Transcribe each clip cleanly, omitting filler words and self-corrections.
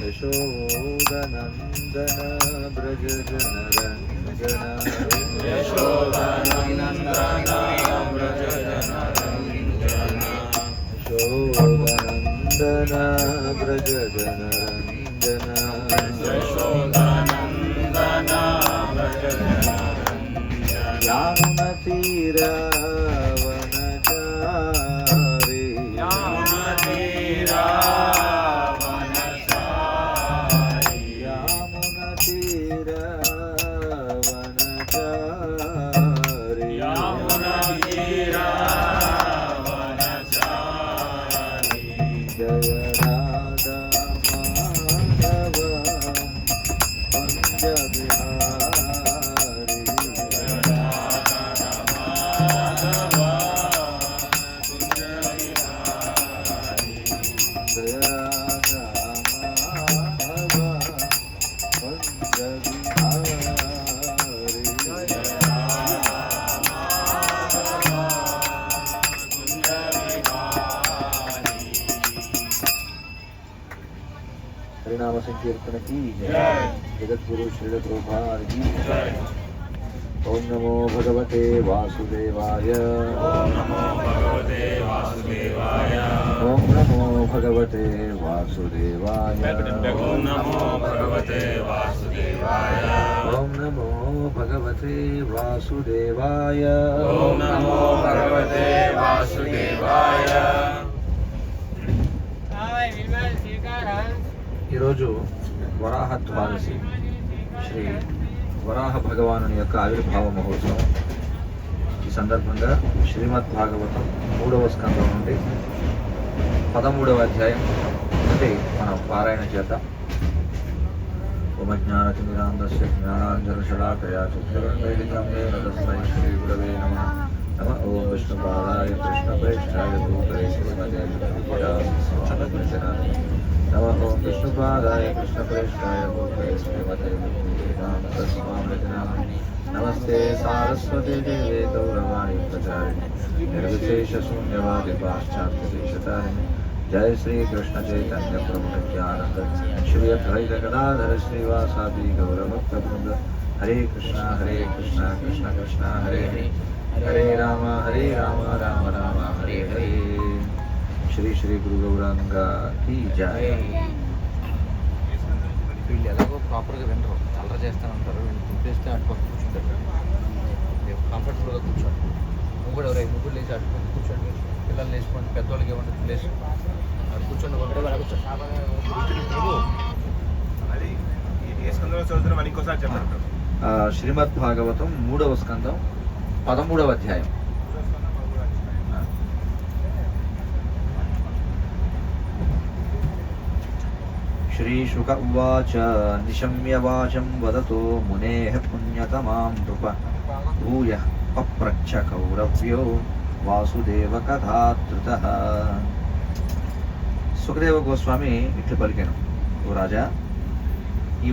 యశోదనందన బ్రజ జనరంజన యశోదనందన వ్రజ జనరంజన యశోదనందన బ్రజ జనరంజన యశోదనందన వ్రజ జనరంజన యామున తీరావనచారి యామున తీరావనచారి యామున తీరావనచారి యామున తీరావనచారి జయ రాధా మాధవ పంజ బిహారీ జయ రాధా మాధవ పంజ బిహారీ हरिनाम संकीर्तन की जगत गुरु श्री प्रभुपाद की ओम नमो भगवते वासुदेवाय ఓం నమో భగవతే వాసుదేవాయ ओम नमो भगवते वासुदेवाय ఓం నమో భగవతే వాసుదేవాయ ओम नमो भगवते वासुदेवाय ఓం నమో భగవతే వాసుదేవాయ ఈరోజు వరాహ ద్వాదశి శ్రీ వరాహ భగవానుని యొక్క ఆవిర్భావ మహోత్సవం. ఈ సందర్భంగా శ్రీమద్ భాగవతం 3వ స్కందం నుండి 13వ అధ్యాయం నుండి మనం పారాయణ చేద్దాం. ఓమజ్ఞానతిమిరాంధస్య జ్ఞానాంజనశలాకయా చక్షురున్మిలితం येन तस्मै श्रीगुरवे नमः. नमः ఓం విష్ణుపాదాయ కృష్ణప్రేష్ఠాయ భూతలే శ్రీమతే విష్ణుపాదాయ नमः ओम विष्णुपादाय कृष्णप्रेष्ठाय भूतले श्रीमते विष्णुपादाय नमस्ते सारस्वते देवे गौरवाणी प्रचारिणे निर्विशेष शून्यवादी पाश्चात्यदेशतारिणे जय श्री कृष्ण चैतन्य प्रभु नित्यानंद श्री अद्वैत गदाधर श्रीवासादि गौरभक्तवृंद. हरे कृष्णा कृष्ण कृष्ण हरे हरे राम राम राम हरे हरे. శ్రీ శ్రీ గురు గౌరాంగ కీ జయ. వీళ్ళు ఎలాగో ప్రాపర్గా వినరు, అల్లరి చేస్తానంటారు. వీళ్ళు గుర్తిస్తే అటుపక్క కూర్చుంటారు. కంఫర్టబుల్గా కూర్చోండి. ముగ్గురు ఎవరైనా ముగ్గురు లేచి అటుపక్క కూర్చోండి. పిల్లలు లేచిపోండి, పెద్దవాళ్ళకి ఏమంటే ప్లేస్ అటు కూర్చోండి. ఒకటే వాళ్ళ కూర్చోండి. శ్రీమద్ భాగవతం 3వ స్కందం 13వ అధ్యాయం. श्रीशुक उवाच निशम्य वाचं वदतो मुनेः पुण्यतमां नृप भूयः पप्रच्छ कौरव्यो वासुदेवकथातृतः. సుఖదేవ గోస్వామి ఇట్లు పలికెను, ఓ రాజా, ఈ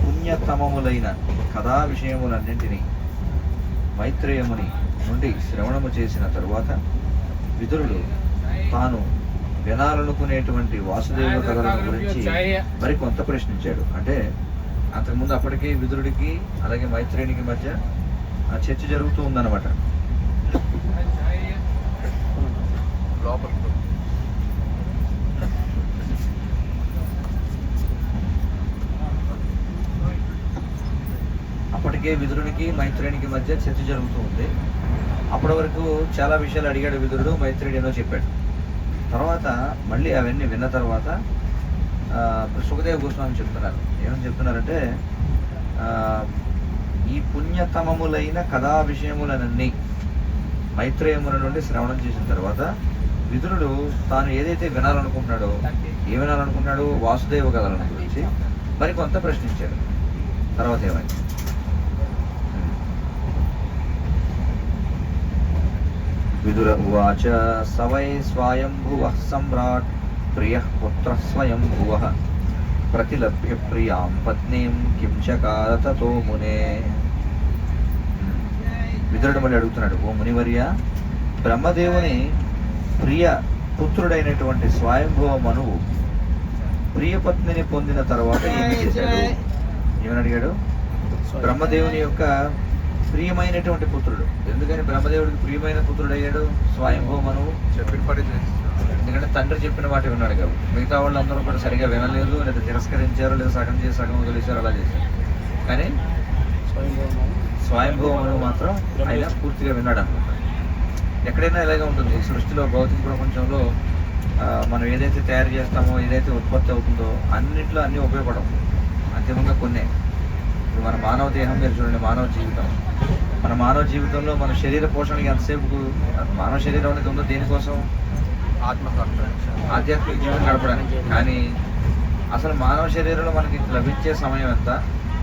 పుణ్యతమములైన కథా విషయములన్నింటినీ మైత్రేయముని నుండి శ్రవణము చేసిన తరువాత విదురుడు తాను వినాలనుకునేటువంటి వాసుదేవ కథలను గురించి మరి కొంత ప్రశ్నించాడు. అంటే అంతకుముందు అప్పటికే విదురుడికి అలాగే మైత్రేయునికి మధ్య ఆ చర్చ జరుగుతూ ఉందన్నమాట. అప్పటికే విదురునికి మైత్రేయునికి మధ్య చర్చ జరుగుతూ ఉంది. అప్పటి వరకు చాలా విషయాలు అడిగాడు విదురుడు, మైత్రేయుడు ఏదో చెప్పాడు. తర్వాత మళ్ళీ అవన్నీ విన్న తర్వాత సుఖదేవ గోస్వామి చెప్తున్నారు. ఏమని చెప్తున్నారంటే, ఈ పుణ్యతమములైన కథా విషయములనన్నీ మైత్రేయముల నుండి శ్రవణం చేసిన తర్వాత విదురుడు తాను ఏదైతే వినాలనుకుంటున్నాడో, వినాలనుకుంటున్నాడో వాసుదేవ కథలను గురించి మరి కొంత ప్రశ్నించాడు. తర్వాత ఏమైంది? విదుర ఉవాచ సవై స్వయంభువః సమ్రాట్ ప్రియః పుత్రః స్వయంభువః ప్రతిలభ్య ప్రియాం పత్నీం కిం చకార తతో మునే. విదురుడు మళ్ళీ అడుగుతున్నాడు, ఓ మునివర్య, బ్రహ్మదేవుని ప్రియ పుత్రుడైనటువంటి స్వయంభువ మనువు ప్రియపత్నిని పొందిన తర్వాత ఏమి చేశాడు? ఏమని అడిగాడు? బ్రహ్మదేవుని యొక్క ప్రియమైనటువంటి పుత్రుడు. ఎందుకని బ్రహ్మదేవుడికి ప్రియమైన పుత్రుడు అయ్యాడు? స్వయంభూ మనువు చెప్పిన పని ఎందుకంటే తండ్రి చెప్పిన మాట విన్నాడు కాబట్టి. మిగతా వాళ్ళందరూ కూడా సరిగా వినలేదు, లేదా తిరస్కరించారు, లేదా సగం చేసి సగం వదిలేశారు, అలా చేశారు. కానీ స్వయంభూ మనువు మాత్రం ఆయన పూర్తిగా విన్నాడు అనమాట. ఎక్కడైనా ఇలాగే ఉంటుంది సృష్టిలో, భౌతిక ప్రపంచంలో. మనం ఏదైతే తయారు చేస్తామో, ఏదైతే ఉత్పత్తి అవుతుందో అన్నింటిలో అన్నీ ఉపయోగపడవు. అంతిమంగా కొన్నే. ఇప్పుడు మన మానవ దేహం మీరు చూడండి, మానవ జీవితం. మన మానవ జీవితంలో మన శరీర పోషణకి ఎంతసేపు మానవ శరీరం అనేది ఉందో దేనికోసం? ఆధ్యాత్మిక జీవనం గడపడానికి. కానీ అసలు మానవ శరీరంలో మనకి లభించే సమయం ఎంత?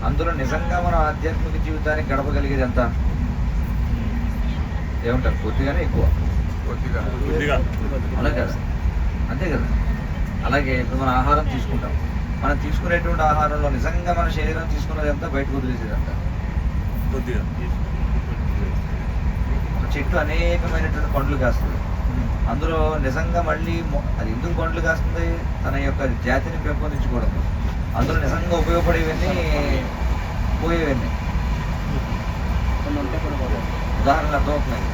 అందులో నిజంగా మనం ఆధ్యాత్మిక జీవితానికి గడపగలిగేది ఎంత? ఏమంటారు? కొద్దిగానే ఎక్కువ? అలా కదా, అంతే కదా. అలాగే ఇప్పుడు మన ఆహారం తీసుకుంటాం. మనం తీసుకునేటువంటి ఆహారంలో నిజంగా మన శరీరం తీసుకున్నది ఎంత, బయటకు వదిలేసేది ఎంత? కొద్దిగా. ఒక చెట్టు అనేకమైనటువంటి పండ్లు కాస్తుంది. అందులో నిజంగా మళ్ళీ అది ఎందుకు పండ్లు కాస్తుంది? తన యొక్క జాతిని పెంపొందించుకోవడం. అందులో నిజంగా ఉపయోగపడేవన్నీ పోయేవన్నీ. ఉదాహరణలు అర్థమవుతున్నాయి.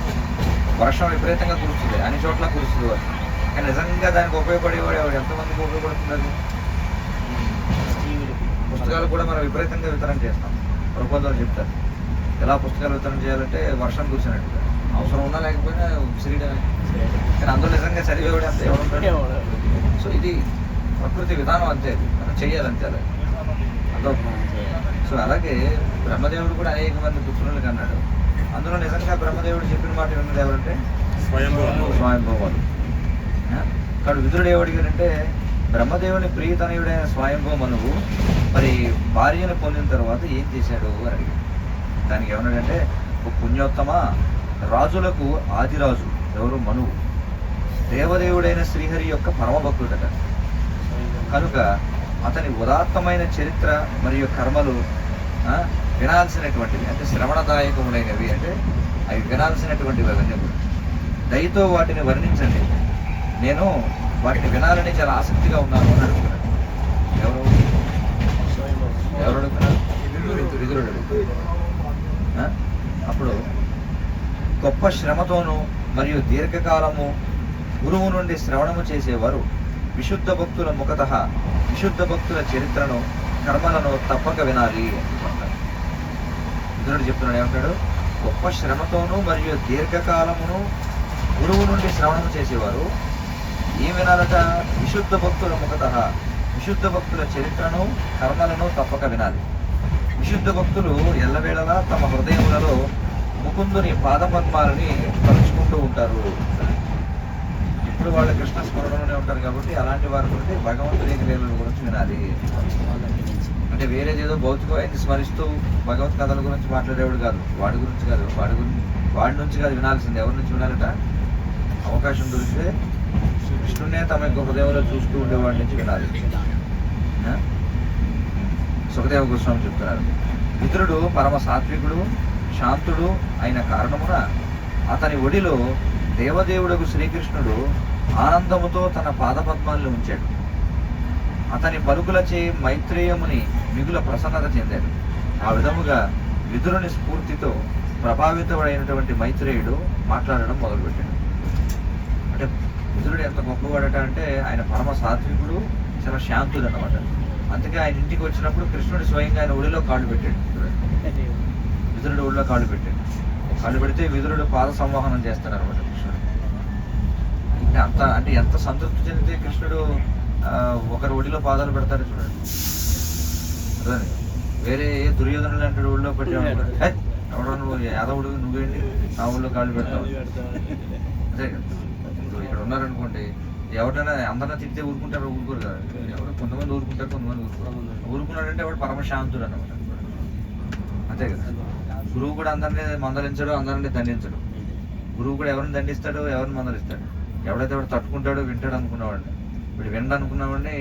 వర్షం విపరీతంగా కురుస్తుంది, అన్ని చోట్ల కురుస్తుంది వర్షం. కానీ నిజంగా దానికి ఉపయోగపడేవాడు ఎంతమందికి ఉపయోగపడుతుంది? పుస్తకాలు కూడా మనం విపరీతంగా వితరణ చేస్తాం. ప్రబంధాలు చెప్తారు ఎలా పుస్తకాలు వితరణ చేయాలంటే వర్షం కురిసినట్టుగా. అవసరం ఉన్నా లేకపోయినా శ్రీడమే. కానీ అందులో నిజంగా చదివేవాడు అంతే ఎవరు? సో ఇది ప్రకృతి విధానం అంతే, మనం చెయ్యాలంతే అలా. సో అలాగే బ్రహ్మదేవుడు కూడా అనేక మంది పుత్రులను కన్నాడు. అందులో నిజంగా బ్రహ్మదేవుడు చెప్పిన మాట విన్నది ఎవరంటే స్వయంభూవుడు. ఇక్కడ విదురుడు ఏమడిగాడంటే, బ్రహ్మదేవుని ప్రియతనయుడైన స్వయంభూ మనువు మరి భార్యను పొందిన తర్వాత ఏం చేశాడు అని అడిగాడు. దానికి ఏమన్నాడంటే, ఒక పుణ్యోత్తమ, రాజులకు ఆదిరాజు ఎవరు? మనువు. దేవదేవుడైన శ్రీహరి యొక్క పరమభక్తుడట. కనుక అతని ఉదాత్తమైన చరిత్ర మరియు కర్మలు వినాల్సినటువంటివి, అంటే శ్రవణదాయకములైనవి, అంటే అవి వినాల్సినటువంటివి. అవన్నీ దయతో వాటిని వర్ణించండి, నేను వాటిని వినాలని చాలా ఆసక్తిగా ఉన్నాను అని అడుగుతున్నాడు. ఎవరు అడుగుతున్నారు? విదురుడు అడుగుతున్నాడు. అప్పుడు గొప్ప శ్రమతోనూ మరియు దీర్ఘకాలము గురువు నుండి శ్రవణము చేసేవారు విశుద్ధ భక్తుల ముఖతః విశుద్ధ భక్తుల చరిత్రను, కర్మలను తప్పక వినాలి అంటున్నాడు. విదురుడు చెప్తున్నాడు. ఏమంటాడు? గొప్ప శ్రమతోనూ మరియు దీర్ఘకాలమును గురువు నుండి శ్రవణము చేసేవారు ఏం వినాలట? విశుద్ధ భక్తుల ముఖతః విశుద్ధ భక్తుల చరిత్రను, కర్మలను తప్పక వినాలి. విశుద్ధ భక్తులు ఎల్లవేళలా తమ హృదయములలో ముకుందుని పాదపద్మాలని తలుచుకుంటూ ఉంటారు. ఇప్పుడు వాళ్ళు కృష్ణ స్మరణలోనే ఉంటారు కాబట్టి అలాంటి వారి గురించి భగవంతుని లీలల గురించి వినాలి. అంటే వేరేదేదో భౌతికమైంది స్మరిస్తూ భగవత్ కథల గురించి మాట్లాడేవాడు కాదు, వాడి గురించి కాదు, వాడి నుంచి కాదు వినాల్సింది. ఎవరి నుంచి వినాలట? అవకాశం దొరికితే కృష్ణునే తమ యొక్క హృదయంలో చూస్తూ ఉండేవాడి నుంచి వినాలి. సుఖదేవ గోస్వామి చెప్తున్నారు, విదురుడు పరమ సాత్వికుడు, శాంతుడు అయిన కారణమున అతని ఒడిలో దేవదేవుడకు శ్రీకృష్ణుడు ఆనందముతో తన పాదపద్మాలను ఉంచాడు. అతని పలుకులచే మైత్రేయముని మిగుల ప్రసన్నత చెందాడు. ఆ విధముగా విదురుని స్ఫూర్తితో ప్రభావితుడైనటువంటి మైత్రేయుడు మాట్లాడడం మొదలుపెట్టాడు. అంటే విదురుడు ఎంత గొప్పవాడట అంటే ఆయన పరమ సాత్వికుడు, చాలా శాంతుడు అన్నమాట. అందుకే ఆయన ఇంటికి వచ్చినప్పుడు కృష్ణుడు స్వయంగా ఆయన ఒడిలో కాళ్ళు పెట్టాడు. విదురుడు ఒడిలో కాళ్ళు పెట్టాడు. కాళ్ళు పెడితే విదురుడు పాద సంవాహనం చేస్తాడు అనమాట కృష్ణుడు. అంటే ఎంత సంతృప్తి చెందితే కృష్ణుడు ఒకరి ఒడిలో పాదాలు పెడతాడు చూడండి. అదే వేరే ఏ దుర్యోధనులు లాంటి ఒడిలో పెట్టాడు ఎవడో నువ్వు యాదవుడు, నువ్వేంటి నా ఊళ్ళో కాళ్ళు పెడతావు? అదే కదా. ఇప్పుడు ఇక్కడ ఉన్నారనుకోండి, ఎవరినైనా అందరినా తిడితే ఊరుకుంటారు? ఊరుకోరు కదా. ఎవరు కొంతమంది ఊరుకుంటారు, కొంతమంది ఊరుకోరు. ఊరుకున్నాడంటే వాడు పరమశాంతుడు అన్నమాట. అంతే కదా. గురువు కూడా అందరినీ మందలించడు, అందరినీ దండించడు. గురువు కూడా ఎవరిని దండిస్తాడు, ఎవరిని మందలిస్తాడు. ఎవడైతే వాడు తట్టుకుంటాడో వింటాడు అనుకున్నవాడిని, వీడు వినడు అనుకున్నవాడిని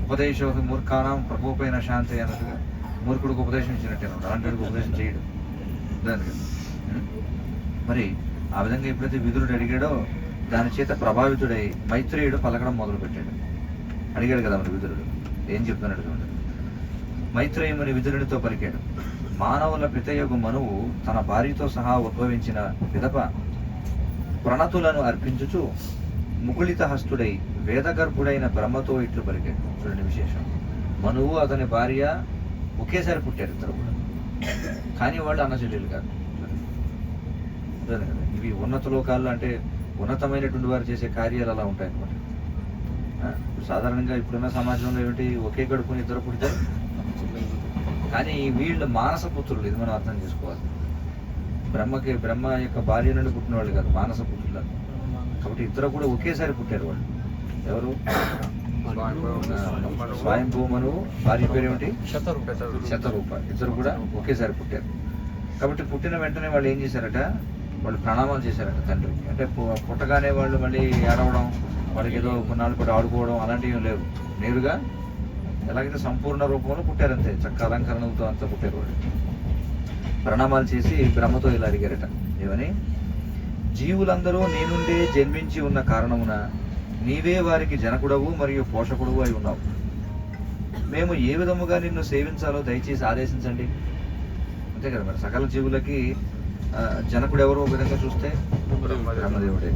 ఉపదేశం మూర్ఖానం ప్రకోపైన శాంతి అన్నట్టుగా మూర్ఖుడికి ఉపదేశం ఇచ్చినట్టే ఉన్నాడు. అలాంటి వాడికి ఉపదేశం చేయడు. మరి ఆ విధంగా ఎప్పుడైతే విదురుడు అడిగాడో దాని చేత ప్రభావితుడై మైత్రేయుడు పలకడం మొదలుపెట్టాడు. అడిగాడు కదా మన విదురుడు, ఏం చెప్తున్నాడు చూడండి. మైత్రేయముని విదురునితో పలికాడు, మానవుల పితయగు మనువు తన భార్యతో సహా ఉద్భవించిన పిదప ప్రణతులను అర్పించుచు ముకుళిత హస్తుడై వేదగర్భుడైన బ్రహ్మతో ఇట్లు పలికాడు. చూడండి విశేషం, మనువు అతని భార్య ఒకేసారి పుట్టారు ఇద్దరు కూడా, కానీ వాళ్ళు అన్నచెల్లెలు కాదు. ఇవి ఉన్నత లోకాల్లో అంటే ఉన్నతమైనటువంటి వారు చేసే కార్యాలు అలా ఉంటాయి అన్నమాట. సాధారణంగా ఇప్పుడున్న సమాజంలో ఏమిటి, ఒకే కడుపుని ఇద్దరు పుడతారు, కానీ వీళ్ళు మానస పుత్రులు. ఇది మనం అర్థం చేసుకోవాలి. బ్రహ్మ యొక్క భార్య నుండి పుట్టిన వాళ్ళు కాదు, మానస పుత్రులు. కాబట్టి ఇద్దరు కూడా ఒకేసారి పుట్టారు వాళ్ళు. ఎవరు? స్వయంభూమను, భార్య పేరు ఏమిటి? శతరూప. ఇద్దరు కూడా ఒకేసారి పుట్టారు. కాబట్టి పుట్టిన వెంటనే వాళ్ళు ఏం చేశారట, వాళ్ళు ప్రణామాలు చేశారట తండ్రికి. అంటే పుట్టగానే వాళ్ళు మళ్ళీ ఏడవడం, వాళ్ళకి ఏదో కొన్నాళ్ళు కూడా ఆడుకోవడం అలాంటివి లేవు. నేరుగా ఎలాగైతే సంపూర్ణ రూపంలో పుట్టారంతే, చక్క అలంకరణలతో అంతా పుట్టారు వాళ్ళు. ప్రణామాలు చేసి బ్రహ్మతో ఇలా అడిగారట, ఏమని? జీవులందరూ నీ నుండే జన్మించి ఉన్న కారణమున నీవే వారికి జనకుడవు మరియు పోషకుడవు అయి ఉన్నావు. మేము ఏ విధముగా నిన్ను సేవించాలో దయచేసి ఆదేశించండి. అంతే కదా మరి, సకల జీవులకి జనకుడు ఎవరు ఒక విధంగా చూస్తే బ్రహ్మదేవుడే,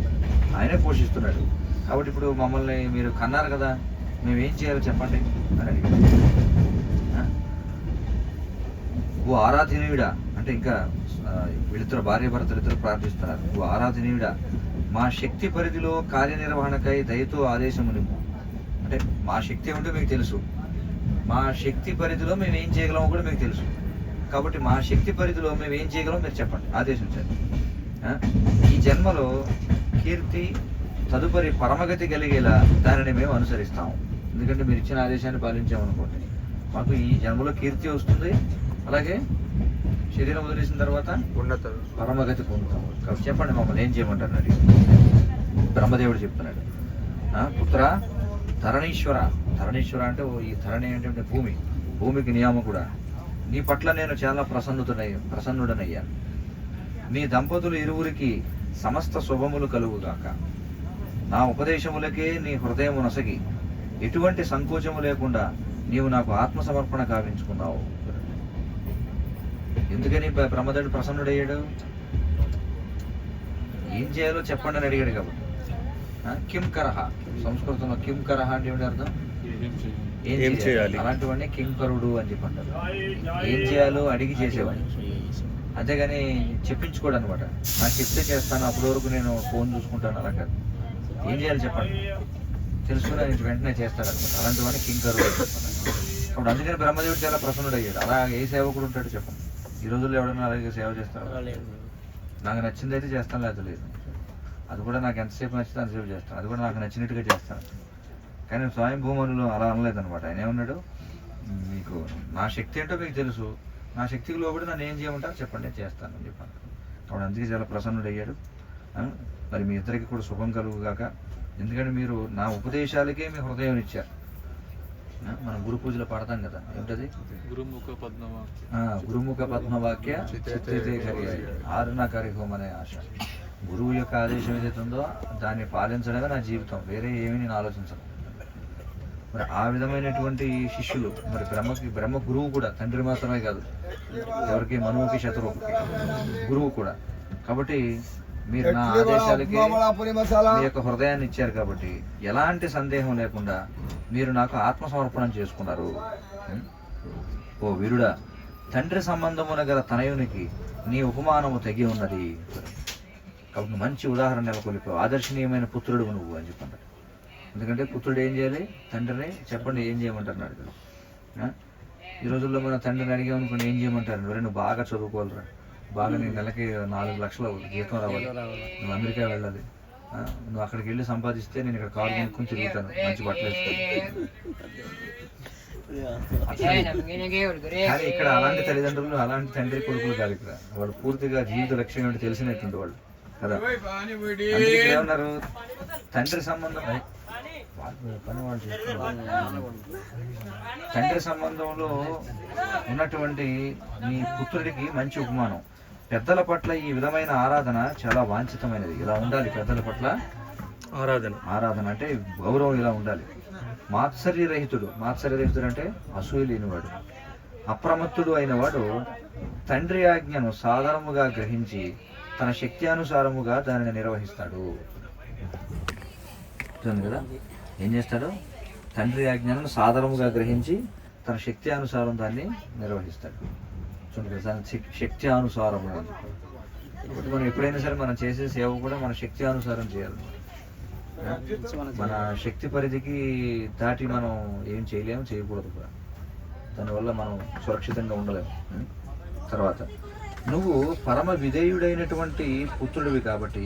ఆయనే పోషిస్తున్నాడు. కాబట్టి ఇప్పుడు మమ్మల్ని మీరు కన్నారు కదా, మేమేం చేయాలో చెప్పండి అని అడిగాడు. ఓ ఆరాధనీయుడా, అంటే ఇంకా వీళ్ళిద్దరు భార్య భర్తలు ఇద్దరు ప్రార్థిస్తున్నారు. ఓ ఆరాధనీయుడా, మా శక్తి పరిధిలో కార్యనిర్వహణకై దయతో ఆదేశము నిమ్ము. అంటే మా శక్తి ఏమిటో మీకు తెలుసు, మా శక్తి పరిధిలో మేము ఏం చేయగలమో కూడా మీకు తెలుసు. కాబట్టి మా శక్తి పరిధిలో మేము ఏం చేయగలమో మీరు చెప్పండి, ఆదేశించండి. ఈ జన్మలో కీర్తి తదుపరి పరమగతి కలిగేలా దానిని మేము అనుసరిస్తాము. ఎందుకంటే మీరు ఇచ్చిన ఆదేశాన్ని పాలించామనుకోండి, మాకు ఈ జన్మలో కీర్తి వస్తుంది, అలాగే శరీరం వదిలేసిన తర్వాత ఉన్నత పరమగతి పొందుతాము. కాబట్టి చెప్పండి మమ్మల్ని ఏం చేయమంటారు అడిగి బ్రహ్మదేవుడు చెప్తున్నాడు. పుత్ర ధరణీశ్వర, ధరణీశ్వర అంటే ఈ ధరణి ఏంటంటే భూమికి నియామకుడా, నీ పట్ల నేను చాలా ప్రసన్నుడనయ్యాను. నీ దంపతులు ఇరువురికి సమస్త శుభములు కలుగుగాక. నా ఉపదేశములకే నీ హృదయం నొసగి ఎటువంటి సంకోచము లేకుండా నీవు నాకు ఆత్మసమర్పణ కావించుకున్నావు. ఎందుకని బ్రహ్మదేవుడు ప్రసన్నుడయ్యాడు? ఏం చేయాలో చెప్పండి అని అడిగాడు కాబట్టి. కిం కరహ, సంస్కృతంలో కిం కరహ అంటే ఏమిటి అర్థం? ఏం చేయాలి. అలాంటి వాడిని కింకరుడు అని చెప్పి అంటారు. ఏం చేయాలో అడిగి చేసేవాడిని, అంతేగాని చెప్పించుకోడు అనమాట. నాకు చెప్తే చేస్తాను, అప్పటి వరకు నేను ఫోన్ చూసుకుంటాను, అలా కాదు. ఏం చేయాలి చెప్పండి, తెలుసుకుని ఆయన వెంటనే చేస్తాడు అనమాట. అలాంటి వాడిని కింకరుడు అని చెప్పాను. అప్పుడు అందుకని బ్రహ్మదేవుడు చాలా ప్రసన్నుడయ్యాడు. అలా ఏ సేవకుడు ఉంటాడు చెప్పండి? ఈ రోజుల్లో ఎవడన్నా అలాగే సేవ చేస్తాడు? నాకు నచ్చింది అయితే చేస్తాను, లేదా లేదు. అది కూడా నాకు ఎంతసేపు నచ్చితే అంతసేపు చేస్తాను, అది కూడా నాకు నచ్చినట్టుగా చేస్తాను. కానీ స్వయంభూమనులు అలా అనలేదన్నమాట. ఆయన ఏమన్నాడు, మీకు నా శక్తి ఏంటో మీకు తెలుసు, నా శక్తికి లోబడి నన్ను ఏం చేయమంటారు చెప్పండి, నేను చేస్తాను అని చెప్పాను. అప్పుడు అందుకే చాలా ప్రసన్నుడయ్యాడు. మరి మీ ఇద్దరికి కూడా శుభం కలుగుగాక. ఎందుకంటే మీరు నా ఉపదేశాలకే మీ హృదయం ఇచ్చారు. మనం గురు పూజలో పాడతాం కదా, ఏమిటది? గురుముఖ పద్మవాక్య ఆరుణ కరిహోం అనే ఆశ. గురువు యొక్క ఆదేశం ఏదైతే ఉందో దాన్ని పాలించడమే నా జీవితం, వేరే ఏమీ నేను ఆలోచించను. మరి ఆ విధమైనటువంటి శిష్యులు, మరి బ్రహ్మ గురువు కూడా, తండ్రి మాత్రమే కాదు, ఎవరికి? మనువుకి శతరూపకి గురువు కూడా. కాబట్టి మీరు నా ఆదేశాలకి మీ యొక్క హృదయాన్ని ఇచ్చారు కాబట్టి ఎలాంటి సందేహం లేకుండా మీరు నాకు ఆత్మసమర్పణం చేసుకున్నారు. ఓ వీరుడా, తండ్రి సంబంధమున గల తనయునికి నీ ఉపమానము తగి ఉన్నది. కాబట్టి మంచి ఉదాహరణ నెలకొల్పావు, ఆదర్శనీయమైన పుత్రుడు నువ్వు అని చెప్పంటారు. ఎందుకంటే పుత్రుడు ఏం చేయాలి? తండ్రిని చెప్పండి ఏం చేయమంటారు అడిగారు. ఈ రోజుల్లో మన తండ్రిని అడిగామనుకోండి ఏం చేయమంటారు? నువ్వు బాగా చదువుకోవాలిరా, బాగా నీ నెలకి 4 లక్షల జీతం రావాలి, నువ్వు అమెరికా వెళ్ళాలి, నువ్వు అక్కడికి వెళ్ళి సంపాదిస్తే నేను ఇక్కడ కారు కొనుక్కొని తిరుగుతాను, మంచి బట్టలు వేసుకొని. కానీ ఇక్కడ అలాంటి తల్లిదండ్రులు, అలాంటి తండ్రి కొడుకులు కాదు. ఇక్కడ వాళ్ళు పూర్తిగా జీవిత లక్ష్యం ఏంటో తెలిసినటువంటి వాళ్ళు కదా. అందుకే ఏమన్నారు? తండ్రి సంబంధం, పని వాళ్ళు చేస్తున్నారు. తండ్రి సంబంధంలో ఉన్నటువంటి నీ పుత్రుడికి మంచి ఉపమానం. పెద్దల పట్ల ఈ విధమైన ఆరాధన చాలా వాంఛితమైనది. ఇలా ఉండాలి పెద్దల పట్ల ఆరాధన అంటే గౌరవం ఇలా ఉండాలి. మాత్సర్యరహితుడు అంటే అసూయ లేనివాడు, అప్రమత్తుడు అయిన వాడు తండ్రి ఆజ్ఞను సాధారణముగా గ్రహించి తన శక్తి అనుసారముగా దానిని నిర్వహిస్తాడు. చూడండి కదా, ఏం చేస్తాడు? తండ్రి ఆజ్ఞను సాధారణముగా గ్రహించి తన శక్తి అనుసారం దాన్ని నిర్వహిస్తాడు. చూడండి కదా, శక్తి అనుసారము అని. ఇప్పుడు మనం ఎప్పుడైనా సరే మనం చేసే సేవ కూడా మన శక్తి అనుసారం చేయాలి. మన శక్తి పరిధికి దాటి మనం ఏం చేయలేము, చేయకూడదు కూడా. దానివల్ల మనం సురక్షితంగా ఉండలేము. తర్వాత నువ్వు పరమ విధేయుడైనటువంటి పుత్రుడివి కాబట్టి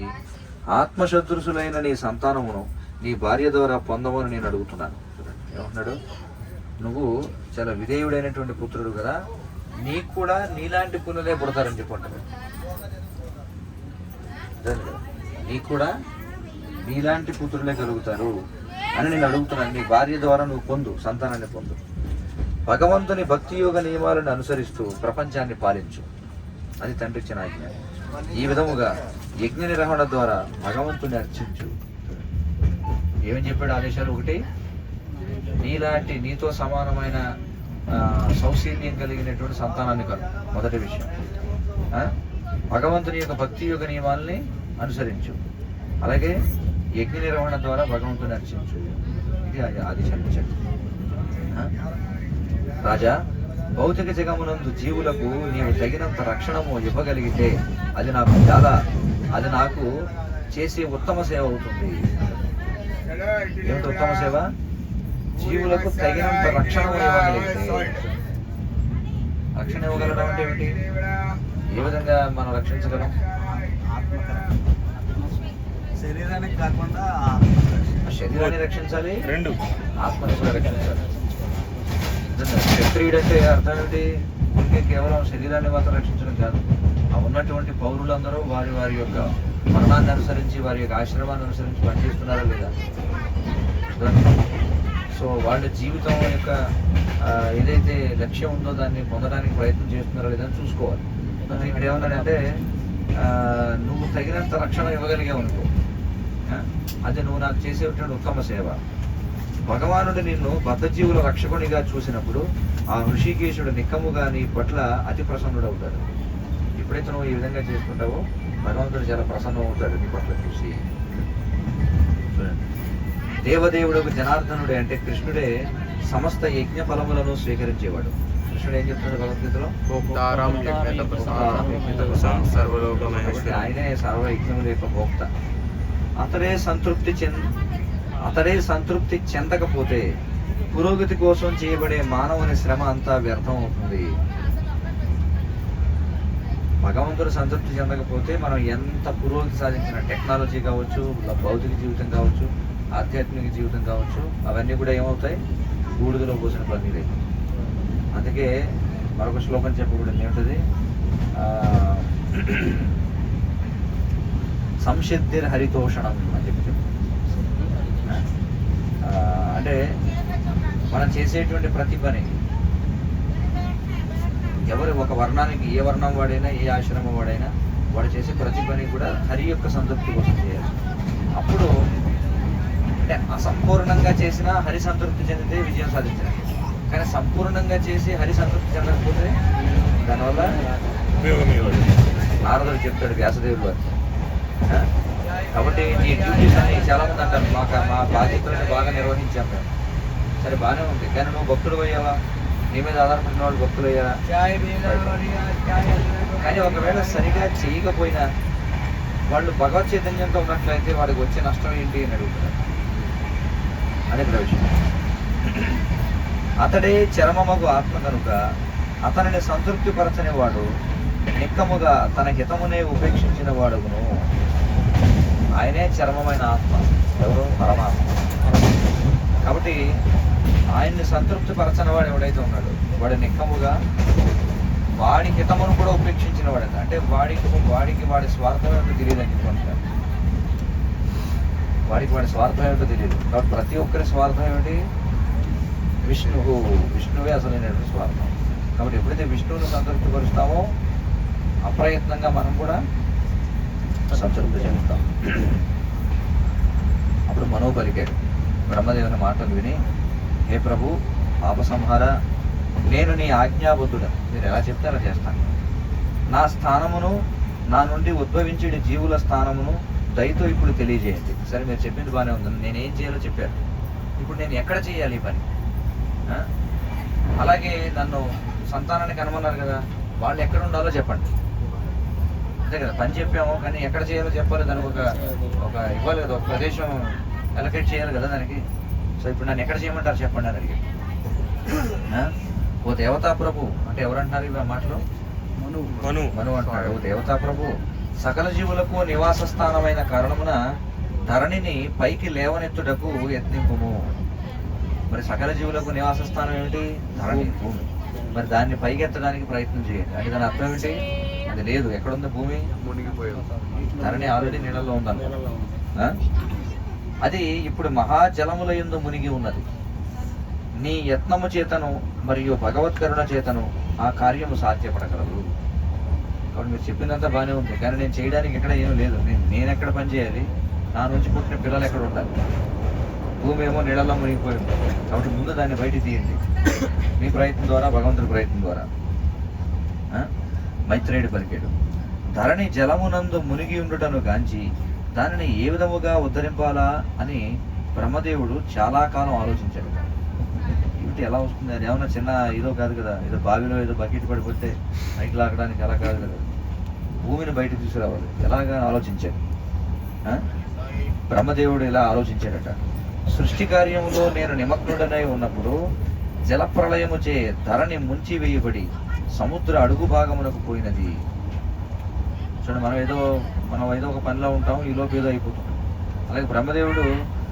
ఆత్మశత్రుసులైన నీ సంతానమును నీ భార్య ద్వారా పొందమని నేను అడుగుతున్నాను. ఏమంటున్నాడు? నువ్వు చాలా విధేయుడైనటువంటి పుత్రుడు కదా, నీకు కూడా నీలాంటి పుణ్యులే పుడతారని చెప్పంటారు. నీకు కూడా నీలాంటి పుత్రులే కలుగుతారు అని నేను అడుగుతున్నాను. నీ భార్య ద్వారా నువ్వు పొందు, సంతానాన్ని పొందు. భగవంతుని భక్తి యోగ నియమాలను అనుసరిస్తూ ప్రపంచాన్ని పాలించు, అది తండ్రి ఇచ్చిన ఆజ్ఞ. ఈ విధముగా యజ్ఞ నిర్వహణ ద్వారా భగవంతుని అర్చించు. ఏమని చెప్పాడు ఆదేశాలు? ఒకటి, నీలాంటి నీతో సమానమైన సౌశీల్యం కలిగినటువంటి సంతానాన్ని కలు, మొదటి విషయం. భగవంతుని యొక్క భక్తి యోగ నియమాలని అనుసరించు, అలాగే యజ్ఞ నిర్వహణ ద్వారా భగవంతుని అర్చించు. ఇది ఆదేశాలు ఇచ్చాడు. రాజా, భౌతిక జగమునందు జీవులకు నీవు తగినంత రక్షణము ఇవ్వగలిగితే అది నాకు చేసే ఉత్తమ సేవ అవుతుంది. ఏమిటి ఉత్తమ సేవ? జీవులకు తగినంత రక్షణ ఇవ్వగలిగితే. రక్షణ ఇవ్వగలడం అంటే ఏమిటి? ఏ విధంగా మనం రక్షించగలం? శరీరానికి కాకుండా శరీరాన్ని రక్షించాలి, రెండు ఆత్మని కూడా రక్షించాలి. క్షత్రియుడు అంటే అర్థం ఏంటి? ఇంకే కేవలం శరీరాన్ని మాత్రం రక్షించడం కాదు, ఆ ఉన్నటువంటి పౌరులందరూ వారి వారి యొక్క మరణాన్ని అనుసరించి, వారి యొక్క ఆశ్రమాన్ని అనుసరించి పనిచేస్తున్నారా లేదా? సో వాళ్ళ జీవితం యొక్క ఏదైతే లక్ష్యం ఉందో దాన్ని పొందడానికి ప్రయత్నం చేస్తున్నారా లేదని చూసుకోవాలి. ఇక్కడ ఏమన్నాడంటే, నువ్వు తగినంత రక్షణ ఇవ్వగలిగావు అనుకో, అది నువ్వు నాకు చేసేటువంటి ఉత్తమ సేవ. భగవానుడు నిన్ను బద్ధజీవుల రక్షకునిగా చూసినప్పుడు ఆ ఋషికేశుడు నిక్కముగా నీ పట్ల అతి ప్రసన్నుడవుతాడు. ఎప్పుడైతే నువ్వు ఈ విధంగా చేసుకుంటావో భగవంతుడు చాలా ప్రసన్నం అవుతాడు నీ పట్ల చూసి. దేవదేవుడు జనార్దనుడే అంటే కృష్ణుడే సమస్త యజ్ఞ ఫలములను స్వీకరించేవాడు. కృష్ణుడు ఏం చెప్తున్నాడు భగవద్గీతలో? ఆయనే సర్వ యజ్ఞముల యొక్క భోక్త. అతడే సంతృప్తి చెందకపోతే పురోగతి కోసం చేయబడే మానవుని శ్రమ అంతా వ్యర్థం అవుతుంది. భగవంతుడు సంతృప్తి చెందకపోతే మనం ఎంత పురోగతి సాధించిన టెక్నాలజీ కావచ్చు, భౌతిక జీవితం కావచ్చు, ఆధ్యాత్మిక జీవితం కావచ్చు, అవన్నీ కూడా ఏమవుతాయి? బూడిదలో పోసిన పన్నీరే. అందుకే మరొక శ్లోకం చెప్పబడింది, ఏమిటది? సంసిద్ధిర్ హరితోషణం అని చెప్పి అంటే మనం చేసేటువంటి ప్రతి పని ఎవరు ఒక వర్ణానికి, ఏ వర్ణం వాడైనా, ఏ ఆశ్రమం వాడైనా, వాడు చేసే ప్రతి పని కూడా హరి యొక్క సంతృప్తి కోసం చేయాలి. అప్పుడు అంటే అసంపూర్ణంగా చేసినా హరి సంతృప్తి చెందితే విజయం సాధించాలి. కానీ సంపూర్ణంగా చేసి హరి సంతృప్తి చెందకపోతే దానివల్ల నారదుడు చెప్తాడు వ్యాసదేవుడు వారు. కాబట్టి నీ డ్యూటీస్ అని చాలా మంది అంటారు, మా బాధ్యతలను బాగా నిర్వహించాం మేము. సరే, బాగానే ఉంది, కానీ నువ్వు భక్తుడు అయ్యావా? నీ మీద ఆధారపడిన వాళ్ళు భక్తులు అయ్యారా? కానీ ఒకవేళ సరిగా చేయకపోయినా వాళ్ళు భగవత్ చైతన్యంతో ఉన్నట్లయితే వాడికి వచ్చే నష్టం ఏంటి అని అడుగుతున్నారు. అదే విషయం. అతడే చరమమగు ఆత్మ కనుక అతనిని సంతృప్తి పరచని వాడు నిక్కముగా తన హితమునే ఉపేక్షించిన వాడును. ఆయనే చరమమైన ఆత్మ. ఎవరు? పరమాత్మ. కాబట్టి ఆయన్ని సంతృప్తి పరచని వాడు ఎవడైతే ఉన్నాడు వాడు నిక్కముగా వాడి హితమును కూడా ఉపేక్షించిన వాడు. అంటే వాడికి వాడి స్వార్థం ఏమిటో తెలియదు అని చెప్పుకుంటారు. వాడి స్వార్థం ఏమిటో తెలియదు. కాబట్టి ప్రతి ఒక్కరి స్వార్థం ఏమిటి? విష్ణువే అసలైనటువంటి స్వార్థం. కాబట్టి ఎప్పుడైతే విష్ణువును సంతృప్తి పరుస్తామో అప్రయత్నంగా మనం కూడా సంతృప్తి చెందుతాం. అప్పుడు మనో పలికాడు బ్రహ్మదేవుని మాటలు విని హే ప్రభు పాపసంహార, నేను నీ ఆజ్ఞాబద్ధుడ, మీరు ఎలా చెప్తే అలా చేస్తాను. నా స్థానమును, నా నుండి ఉద్భవించే జీవుల స్థానమును దయతో ఇప్పుడు తెలియజేయండి. సరే మీరు చెప్పింది బాగానే ఉంది, నేనేం చేయాలో చెప్పారు. ఇప్పుడు నేను ఎక్కడ చేయాలి ఈ పని? అలాగే నన్ను సంతానానికి అనుమన్నారు కదా, వాళ్ళు ఎక్కడ ఉండాలో చెప్పండి. అంతే కదా, పని చెప్పాము కానీ ఎక్కడ చేయాలో చెప్పాలి, దానికి ఒక ఇవ్వాలి కదా, ఒక ప్రదేశం అలొకేట్ చేయాలి కదా దానికి. సో ఇప్పుడు నన్ను ఎక్కడ చేయమంటారు చెప్పండి అని అడిగి. ఓ దేవతా ప్రభు అంటే ఎవరంటున్నారు ఇవి ఆ మాటలు? మను అంటున్నాడు. ఓ దేవతా ప్రభు, సకల జీవులకు నివాస స్థానమైన కారణమున ధరణిని పైకి లేవనెత్తుటకు యత్నింపుము. మరి సకల జీవులకు నివాస స్థానం ఏమిటి? ధరణి, భూమి. మరి దాన్ని పైకి ఎత్తడానికి ప్రయత్నం చేయండి. అంటే దాని అర్థం ఏంటి? అది లేదు. ఎక్కడుంది భూమి? ధరణి ఆల్రెడీ నీళ్ళలో ఉందన్న. అది ఇప్పుడు మహాజలముల యందు మునిగి ఉన్నది. నీ యత్నము చేతను మరియు భగవత్కరుణ చేతను ఆ కార్యము సాధ్యపడగలదు. కాబట్టి మీరు చెప్పినంత బాగానే ఉంది, కానీ నేను చేయడానికి ఎక్కడ ఏమీ లేదు. నేను ఎక్కడ పని చేయాలి? నా నుంచి పుట్టిన పిల్లలు ఎక్కడ ఉండాలి? భూమి ఏమో నీళ్ళల్లో మునిగిపోయింది. కాబట్టి ముందు దాన్ని బయట తీయండి, మీ ప్రయత్నం ద్వారా, భగవంతుడి ప్రయత్నం ద్వారా. మైత్రేయుడు పలికాడు, ధరణి జలమునందు మునిగి ఉండుటను గాంచి దానిని ఏ విధముగా ఉద్ధరింపాలా అని బ్రహ్మదేవుడు చాలా కాలం ఆలోచించాడు. ఏమిటి ఎలా వస్తుంది? అది ఏమన్నా చిన్న ఏదో కాదు కదా, ఏదో బావిలో ఏదో బకెట్ పడిపోతే బయట లాగడానికి అలా కాదు కదా, భూమిని బయట తీసుకురావాలి. ఎలాగా ఆలోచించాడు బ్రహ్మదేవుడు. ఇలా ఆలోచించాడట, సృష్టి కార్యములో నేను నిమగ్నుడనై ఉన్నప్పుడు జలప్రళయము చే ధరణి ముంచి వేయబడి సముద్ర అడుగు భాగమునకు పోయినది. చూడండి, మనం ఏదో ఒక పనిలో ఉంటాం, ఈలోపు ఏదో అయిపోతుంది. అలాగే బ్రహ్మదేవుడు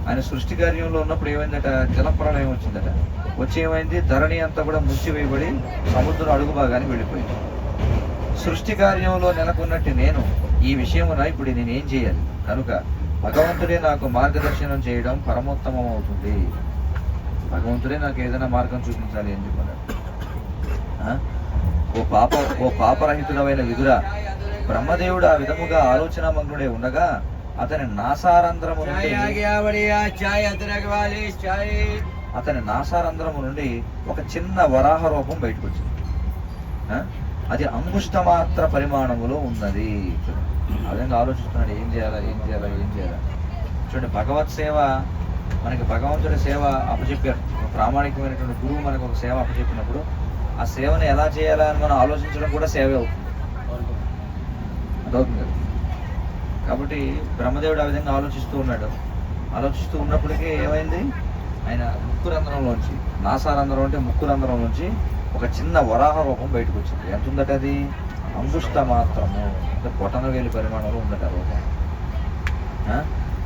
ఆయన సృష్టి కార్యంలో ఉన్నప్పుడు ఏమైందట? జలప్రళయం వచ్చిందట. వచ్చి ఏమైంది? ధరణి అంతా కూడా ముంచి వేయబడి సముద్రం అడుగు భాగానికి వెళ్ళిపోయింది. సృష్టి కార్యంలో నెలకొన్నట్టు నేను ఈ విషయమున ఇప్పుడు నేనేం చేయాలి? కనుక భగవంతుడే నాకు మార్గదర్శనం చేయడం పరమోత్తమం అవుతుంది. భగవంతుడే నాకు ఏదైనా మార్గం చూపించాలి అని చెప్పాడు. ఓ పాపరహితుడమైన విదురా, బ్రహ్మదేవుడు ఆ విధముగా ఆలోచన మగ్నుడే ఉండగా అతని నాసారంధ్రము నుండి ఒక చిన్న వరాహ రూపం బయటకు వచ్చింది. అది అంగుష్ట మాత్ర పరిమాణములో ఉన్నది. అదే ఆలోచిస్తున్నాడు, ఏం చేయాలా. చూడండి, భగవత్ సేవ, మనకి భగవంతుడి సేవ అప్పచెప్పారు. ప్రామాణికమైనటువంటి గురువు మనకు ఒక సేవ అప్పచెప్పినప్పుడు ఆ సేవను ఎలా చేయాలా అని మనం ఆలోచించడం కూడా సేవే అవుతుంది. అదవుతుంది. కాబట్టి బ్రహ్మదేవుడు ఆ విధంగా ఆలోచిస్తూ ఉన్నప్పటికీ ఏమైంది? ఆయన ముక్కురంధ్రంలోంచి, నాసారంధ్రం అంటే ముక్కురంధ్రంలోంచి ఒక చిన్న వరాహ రూపం బయటకు వచ్చింది. ఎంత ఉందట అది? అంగుష్ట మాత్రము, అంటే బొటన వేలి పరిమాణంలో ఉందట రూపం.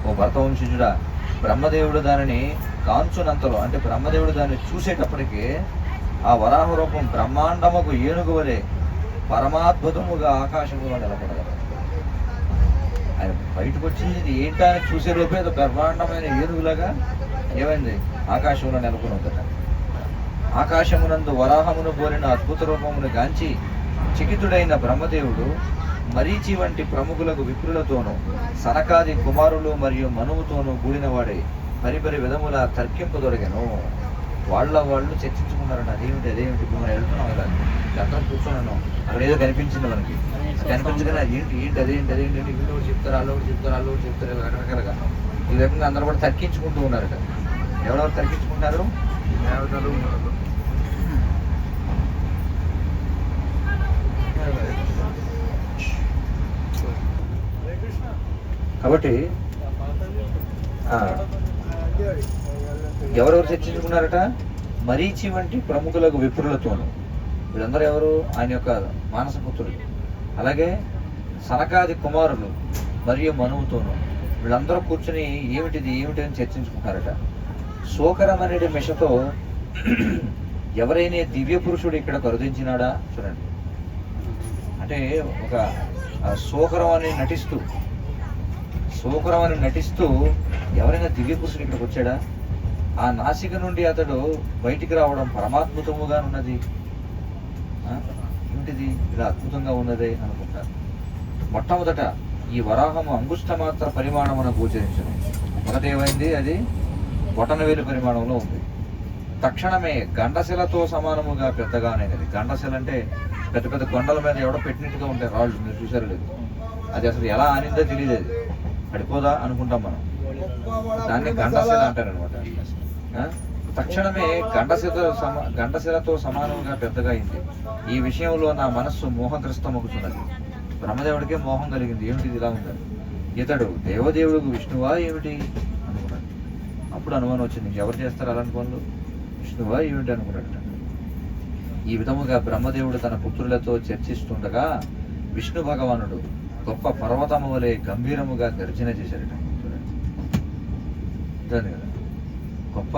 ఓ భరతవంశజుడా, బ్రహ్మదేవుడు దానిని కాంచునంతలో, అంటే బ్రహ్మదేవుడు దాన్ని చూసేటప్పటికీ ఆ వరాహ రూపం బ్రహ్మాండముకు ఏనుగు వలె పరమాద్భుతముగా ఆకాశంలో నిలబడగలదు. ఆయన బయటకు వచ్చింది ఏంటా అని చూసే లోపే బ్రహ్మాండమైన ఏనుగులాగా ఏమైంది? ఆకాశంలో నెలకొని ఉందట. ఆకాశమునందు వరాహమును పోలిన అద్భుత రూపమును గాంచి చకితుడైన బ్రహ్మదేవుడు మరీచి వంటి ప్రముఖులకు విప్రులతోనూ సనకాది కుమారులు మరియు మనువుతోనూ కూడినవాడే పరిపరి విధముల తర్కింపదొరగను. వాళ్ళు చర్చించుకున్నారని, అదేమిటి ఇప్పుడు మనం వెళ్తున్నాం కదా, అందరం కూర్చొని అక్కడ ఏదో కనిపించింది మనకి. కనిపించగానే అదేంటి వీళ్ళు కూడా చెప్తారు, వాళ్ళు కూడా చెప్తారు రకరకాలుగా. ఈ రకంగా అందరూ కూడా తర్కించుకుంటూ ఉన్నారట. ఎవరెవరు తర్కించుకుంటారు? కాబట్టి ఎవరెవరు చర్చించుకున్నారట? మరీచి వంటి ప్రముఖులకు విప్రులతోనూ. వీళ్ళందరూ ఎవరు? ఆయన యొక్క మానసపుత్రులు. అలాగే సనకాది కుమారులు మరియు మనువుతోనూ. వీళ్ళందరూ కూర్చొని ఏమిటి అని చర్చించుకుంటారట. శోకరమనేటి మిషతో ఎవరైనా దివ్య పురుషుడు ఇక్కడ కరుదించినాడా? చూడండి, అంటే ఒక శోకరం అని నటిస్తూ ఎవరైనా దివ్య పురుషుడు ఇక్కడికి వచ్చాడా? ఆ నాసిక నుండి అతడు బయటికి రావడం పరమాద్భుతముగా ఉన్నది. ఏమిటిది ఇలా అద్భుతంగా ఉన్నదే అనుకుంటారు. మొట్టమొదట ఈ వరాహము అంగుష్ట మాత్ర పరిమాణమున గోచరించను. మొదట ఏమైంది? అది బొటనవేలు పరిమాణంలో ఉంది. తక్షణమే గండశిలతో సమానముగా పెద్దగా అనేది. గండశిల అంటే పెద్ద పెద్ద కొండల మీద ఎవడో పెట్టినట్టుగా ఉంటాయి రాళ్ళు, మీరు చూసారు లేదు. అది అసలు ఎలా ఆనిందో తెలియదు, అది పడిపోదా అనుకుంటాం మనం. దాన్ని గండశిల అంటారనమాట. తక్షణమే గండశిలతో సమానంగా పెద్దగా అయింది. ఈ విషయంలో నా మనస్సు మోహగ్రస్తమవుతున్నది. బ్రహ్మదేవుడికే మోహం కలిగింది, ఏమిటి ఇలా ఉందని. ఇతడు దేవదేవుడు విష్ణువా ఏమిటి అనుకున్నాడు. అప్పుడు అనుమానం వచ్చింది, ఎవరు చేస్తారు అలాంటి పనులు, విష్ణువా ఏమిటి అనుకున్నాడు. ఈ విధముగా బ్రహ్మదేవుడు తన పుత్రులతో చర్చిస్తుండగా విష్ణు భగవానుడు గొప్ప పర్వతము వలె గంభీరముగా గర్జన చేశాడట. చూడండి కదా, గొప్ప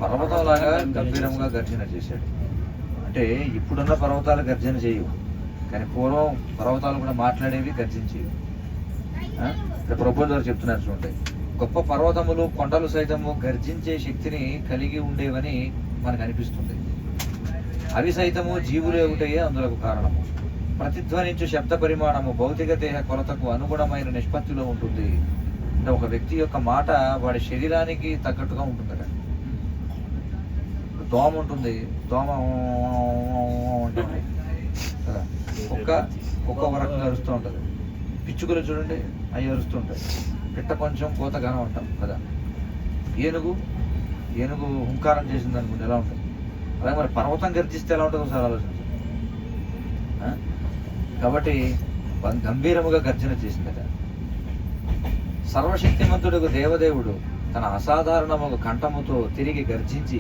పర్వతంలాగా గంభీరంగా గర్జన చేశాడు. అంటే ఇప్పుడున్న పర్వతాలు గర్జన చేయవు, కానీ పూర్వం పర్వతాలు కూడా మాట్లాడేవి, గర్జించేవి. ఇక్కడ ప్రభుత్వం గారు చెప్తున్నారు చూడండి, గొప్ప పర్వతములు కొండలు సైతము గర్జించే శక్తిని కలిగి ఉండేవని మనకు అనిపిస్తుంది. అవి సైతము జీవులే ఉంటాయే అందులకు కారణము. ప్రతిధ్వనించు శబ్ద పరిమాణము భౌతిక దేహ కొరతకు అనుగుణమైన నిష్పత్తిలో ఉంటుంది. అంటే ఒక వ్యక్తి యొక్క మాట వాడి శరీరానికి తగ్గట్టుగా ఉంటుందట. దోమ ఉంటుంది, దోమ ఉంటుంది కదా, కుక్క ఒక రకంగా అరుస్తూ ఉంటుంది. పిచ్చుకలు చూడండి, అవి అరుస్తూ ఉంటాయి. పిట్ట కొంచెం కోతగానే ఉంటాం కదా. ఏనుగు హుంకారం చేసింది అనుకుంటే ఎలా ఉంటుంది. అలాగే మరి పర్వతం గర్జిస్తే ఎలా ఉంటుందో సార్ ఆలోచించండి. కాబట్టి గంభీరముగా గర్జన చేసిందట. సర్వశక్తిమంతుడు దేవదేవుడు తన అసాధారణము కంఠముతో తిరిగి గర్జించి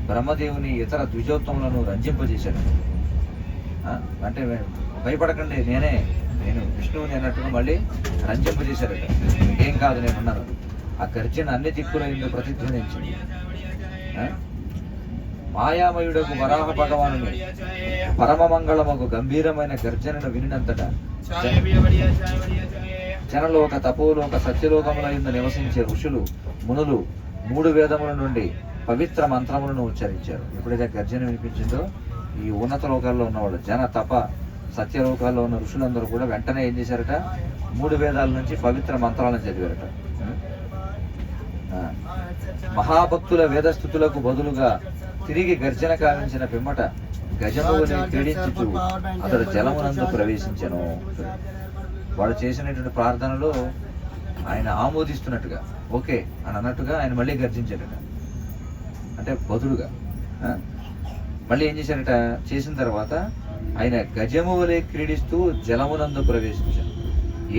బ్రహ్మదేవుని ఇతర ద్విజోత్తములను రంజింపజేశాడు. అంటే భయపడకండి, నేను విష్ణువుని అన్నట్టుగా మళ్ళీ రంజింపజేశాడట. ఏం కాదు, నేనున్నాను. ఆ గర్జన అన్ని దిక్కుల ఇందు ప్రతిధ్వనించింది. మాయామయుడకు వరాహ భగవానుని పరమమంగళమగు గంభీరమైన గర్జనను వినినంతట జనలోక తపోలోక సత్యలోకములందు నివసించే ఋషులు మునులు 3 వేదముల నుండి పవిత్ర మంత్రములను ఉచ్చరించారు. ఎప్పుడైతే గర్జన వినిపించిందో ఈ ఉన్నత లోకాల్లో ఉన్నవాళ్ళు, జన తప సత్యలోకాల్లో ఉన్న ఋషులందరూ కూడా వెంటనే ఏం చేశారట, 3 వేదాల నుంచి పవిత్ర మంత్రాలను చదివారట. మహాభక్తుల వేదస్థుతులకు బదులుగా తిరిగి గర్జన కావించిన పిమ్మట గజముని క్రీడించుచు అతడు జలమునందు ప్రవేశించెను. వాడు చేసినటువంటి ప్రార్థనలో ఆయన ఆమోదిస్తున్నట్టుగా, ఓకే అని అన్నట్టుగా ఆయన మళ్ళీ గర్జించాడట. అంటే బదులుగా మళ్ళీ ఏం చేశాడట, చేసిన తర్వాత ఆయన గజము వలె క్రీడిస్తూ జలమునందు ప్రవేశించాడు.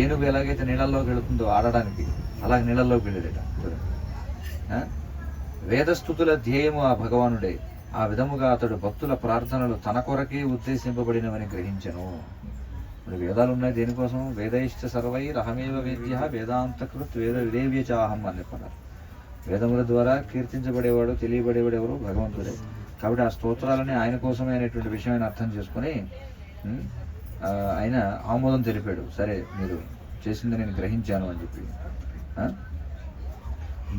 ఏనుగు ఎలాగైతే నీళ్ళల్లోకి వెళుతుందో ఆడడానికి, అలాగే నీళ్ళల్లోకి వెళ్ళాడట. వేదస్థుతుల ధ్యేయము ఆ భగవానుడే. ఆ విధముగా అతడు భక్తుల ప్రార్థనలు తన కొరకే ఉద్దేశింపబడినవని గ్రహించెను. ఇప్పుడు వేదాలు ఉన్నాయి దేనికోసం, వేదైశ్చ సర్వై రహమేవ వేద్య వేదాంతకృత్ వేద విదేవ్యచాహం అని చెప్పన్నారు. వేదముల ద్వారా కీర్తించబడేవాడు, తెలియబడేవాడు ఎవరు, భగవంతుడే. కాబట్టి ఆ స్తోత్రాలని ఆయన కోసమే అనేటువంటి విషయాన్ని అర్థం చేసుకుని ఆయన ఆమోదం తెలిపాడు. సరే, మీరు చేసింది నేను గ్రహించాను అని చెప్పి.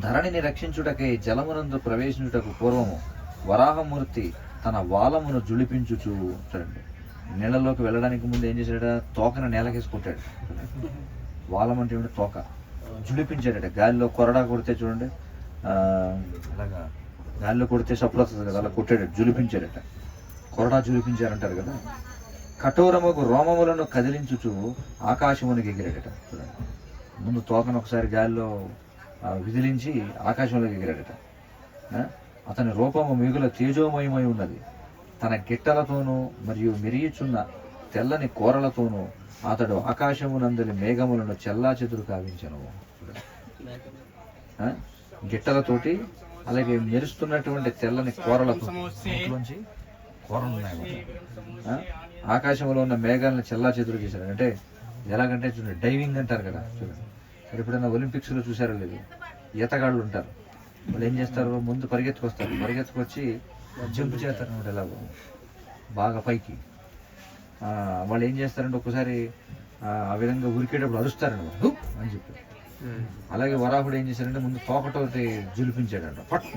ధరణిని రక్షించుటకై జలమునందు ప్రవేశించుటకు పూర్వము వరాహమూర్తి తన వాలమును జుళిపించుచు, చూడండి, నీళ్ళలోకి వెళ్ళడానికి ముందు ఏం చేశాడట, తోకను నేలకేసి కొట్టాడు. వాలం అంటే ఏమిటి, తోక జుళిపించాడట. గాలిలో కొరడా కొడితే చూడండి, అలాగా గాలిలో కొడితే సప్పుడు వస్తుంది కదా, అలా కొట్టాడట, జులిపించాడట. కొరడా జులిపించారంటారు కదా. కఠోరముకు రోమములను కదిలించుచు ఆకాశమునికి ఎగిరాడట. చూడండి, ముందు తోకను ఒకసారి గాలిలో విదిలించి ఆకాశంలోకి ఎగిరాడట. అతని రూపము మిగుల తేజోమయమై ఉన్నది. తన గిట్టలతోనూ మరియు మెరియుచున్న తెల్లని కూరలతోనూ అతడు ఆకాశమునందలి మేఘములను చెల్లాచెదురు కావించెను. గిట్టలతోటి, అలాగే మెరుస్తున్నటువంటి తెల్లని కూరలతో, కూరలు ఉన్నాయి, ఆకాశంలో ఉన్న మేఘాలను చెల్లాచెదురు చేశారు. అంటే ఎలాగంటే చూడండి, డైవింగ్ అంటారు కదా, చూడండి, ఎప్పుడైనా ఒలింపిక్స్లో చూసారో లేదు, ఈతగాళ్ళు ఉంటారు. వాళ్ళు ఏం చేస్తారు, ముందు పరిగెత్తుకొస్తారు, పరిగెత్తుకొచ్చి జంప్ చేస్తారు అనమాట, ఎలాగో బాగా పైకి. వాళ్ళు ఏం చేస్తారంటే ఒక్కసారి ఆ విధంగా ఉరికేటప్పుడు అరుస్తారనమాట అని చెప్పి. అలాగే వరాహుడు ఏం చేశారంటే ముందు తోకటోటి జులిపించాడంట. పట్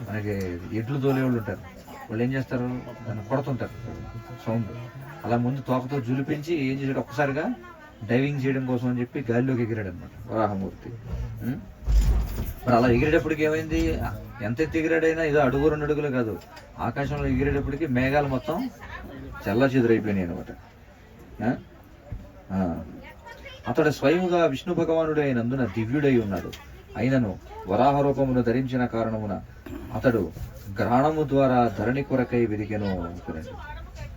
మనకి ఎడ్లు తోలేవాళ్ళు ఉంటారు, వాళ్ళు ఏం చేస్తారు, దాన్ని కొడుతుంటారు సౌండ్. అలా ముందు తోకతో జులిపించి ఏం చేశాడు, ఒక్కసారిగా డైవింగ్ చేయడం కోసం అని చెప్పి గాలిలోకి ఎగిరాడు అనమాట వరాహమూర్తి. మరి అలా ఎగిరేటప్పటికి ఏమైంది, ఎంత ఎత్తు ఎగిరాడైనా ఏదో అడుగు 2 అడుగులు కాదు, ఆకాశంలో ఎగిరేటప్పటికి మేఘాలు మొత్తం చల్ల చెదురైపోయినాయి అనమాట. అతడు స్వయముగా విష్ణు భగవానుడు అయినందున దివ్యుడై ఉన్నాడు. అయినను వరాహ రూపమును ధరించిన కారణమున అతడు గ్రహణము ద్వారా ధరణి కొరకై వెదికెను.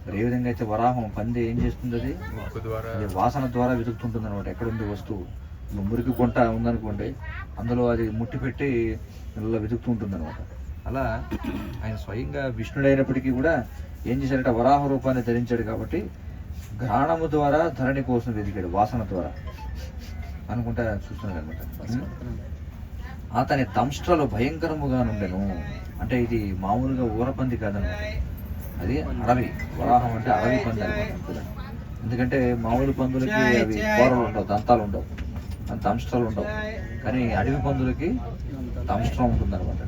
మరి ఏ విధంగా అయితే వరాహం పంది ఏం చేస్తుంది, అది వాసన ద్వారా వెతుకుతుంటుంది అనమాట. ఎక్కడుంది వస్తువు, మురికి గుంట ఉందనుకోండి, అందులో అది ముట్టి పెట్టి ఇలా వెతుకుతూ ఉంటుంది అనమాట. అలా ఆయన స్వయంగా విష్ణుడైనప్పటికీ కూడా ఏం చేశాడంటే వరాహ రూపాన్ని ధరించాడు కాబట్టి గ్రహణము ద్వారా ధరణి కోసం వెతికాడు, వాసన ద్వారా అనుకుంటా చూస్తున్నాడు అనమాట. అతని దంష్ట్రలు భయంకరముగా నుండెను. అంటే ఇది మామూలుగా ఊరపంది కాదనమాట, అది అడవి. వరాహం అంటే అడవి పంది అనమాట. ఎందుకంటే మామూలు పందులకి అవి కూరలు ఉండవు, దంతాలు ఉండవు, దంష్ట్రాలు ఉండవు. కానీ అడవి పందులకి దంష్ట్రం ఉంటుంది అనమాట.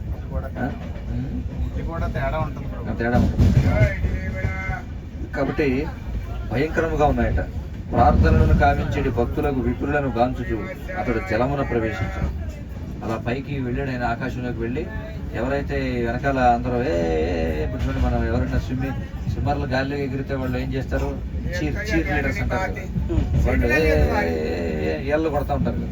తేడా ఉంటుంది కాబట్టి భయంకరముగా ఉన్నాయట. ప్రార్థనలను కావించేటి భక్తులకు విపురులను గాంచుచు అతడు జలమున ప్రవేశించాడు. అలా పైకి వెళ్ళాడు ఆయన, ఆకాశంలోకి వెళ్ళి ఎవరైతే వెనకాల అందరూ ఇప్పుడు చూడండి, మనం ఎవరైనా స్విమ్మర్లు గాలిలో ఎగిరితే వాళ్ళు ఏం చేస్తారు, చీర్ లీడర్స్ అంటారు, వాళ్ళు ఏళ్ళు కొడతా ఉంటారు కదా.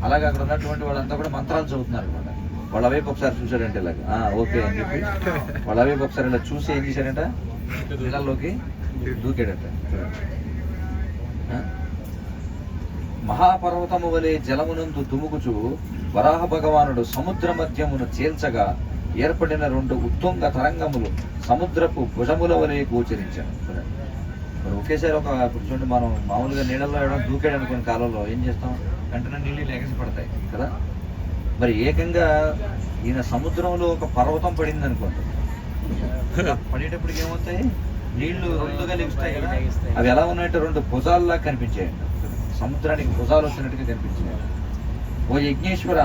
అలాగే అక్కడ ఉన్నటువంటి వాళ్ళంతా కూడా మంత్రాలు చదువుతున్నారు అనమాట. వాళ్ళ వైపు ఒకసారి చూశాడంటే ఇలాగ ఓకే అని చెప్పి వాళ్ళ వైపు ఒకసారి ఇలా చూసి ఏం చేశాడంట, నీళ్ళల్లోకి దూకాడట. మహాపర్వతము వలె జలమునందు దుముకుచు వరాహ భగవానుడు సముద్ర మధ్యమును చేల్చగా ఏర్పడిన 2 ఉత్తుంగ తరంగములు సముద్రపు భుజముల వలె గోచరించాను. మరి ఒకేసారి ఇప్పుడు చూడండి, మనం మామూలుగా నీళ్ళల్లో వేయడం దూకాడు అనుకున్న కాలంలో ఏం చేస్తాం, వెంటనే నీళ్ళు ఎగసి పడతాయి కదా. మరి ఏకంగా ఈయన సముద్రంలో ఒక పర్వతం పడింది అనుకోండి, పడేటప్పటికి ఏమవుతాయి, నీళ్లు 2గా లెగుస్తాయి కదా. అవి ఎలా ఉన్నాయంటే 2 భుజాల్లా కనిపించాయండి, సముద్రానికి భుజాలు వచ్చినట్టుగా కనిపించాయి. ఓ యజ్ఞేశ్వర,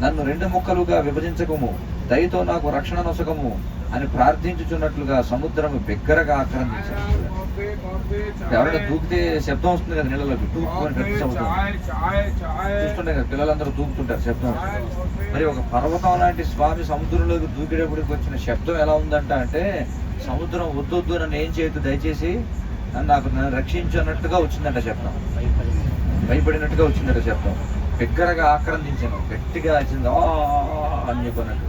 నన్ను 2 ముక్కలుగా విభజించకము, దయతో నాకు రక్షణ నొసగము అని ప్రార్థించుచున్నట్లుగా సముద్రము బిగ్గరగా ఆక్రందించాడు. ఎవరైనా దూకితే శబ్దం వస్తుంది కదా నీళ్ళలోకి, దూకుని పెద్ద శబ్దం చూస్తుంటే కదా, పిల్లలందరూ దూకుతుంటారు, శబ్దం. మరి ఒక పర్వతం లాంటి స్వామి సముద్రంలోకి దూకేటప్పటికి వచ్చిన శబ్దం ఎలా ఉందంట అంటే, సముద్రం వద్దొద్దు, నన్ను ఏం చేయొద్దు, దయచేసి నన్ను రక్షించు అన్నట్టుగా వచ్చిందంట శబ్దం, భయపడినట్టుగా వచ్చిందట శబ్దం. బిగ్గరగా ఆక్రందించాను, గట్టిగా వచ్చింది అని చెప్పినట్టు.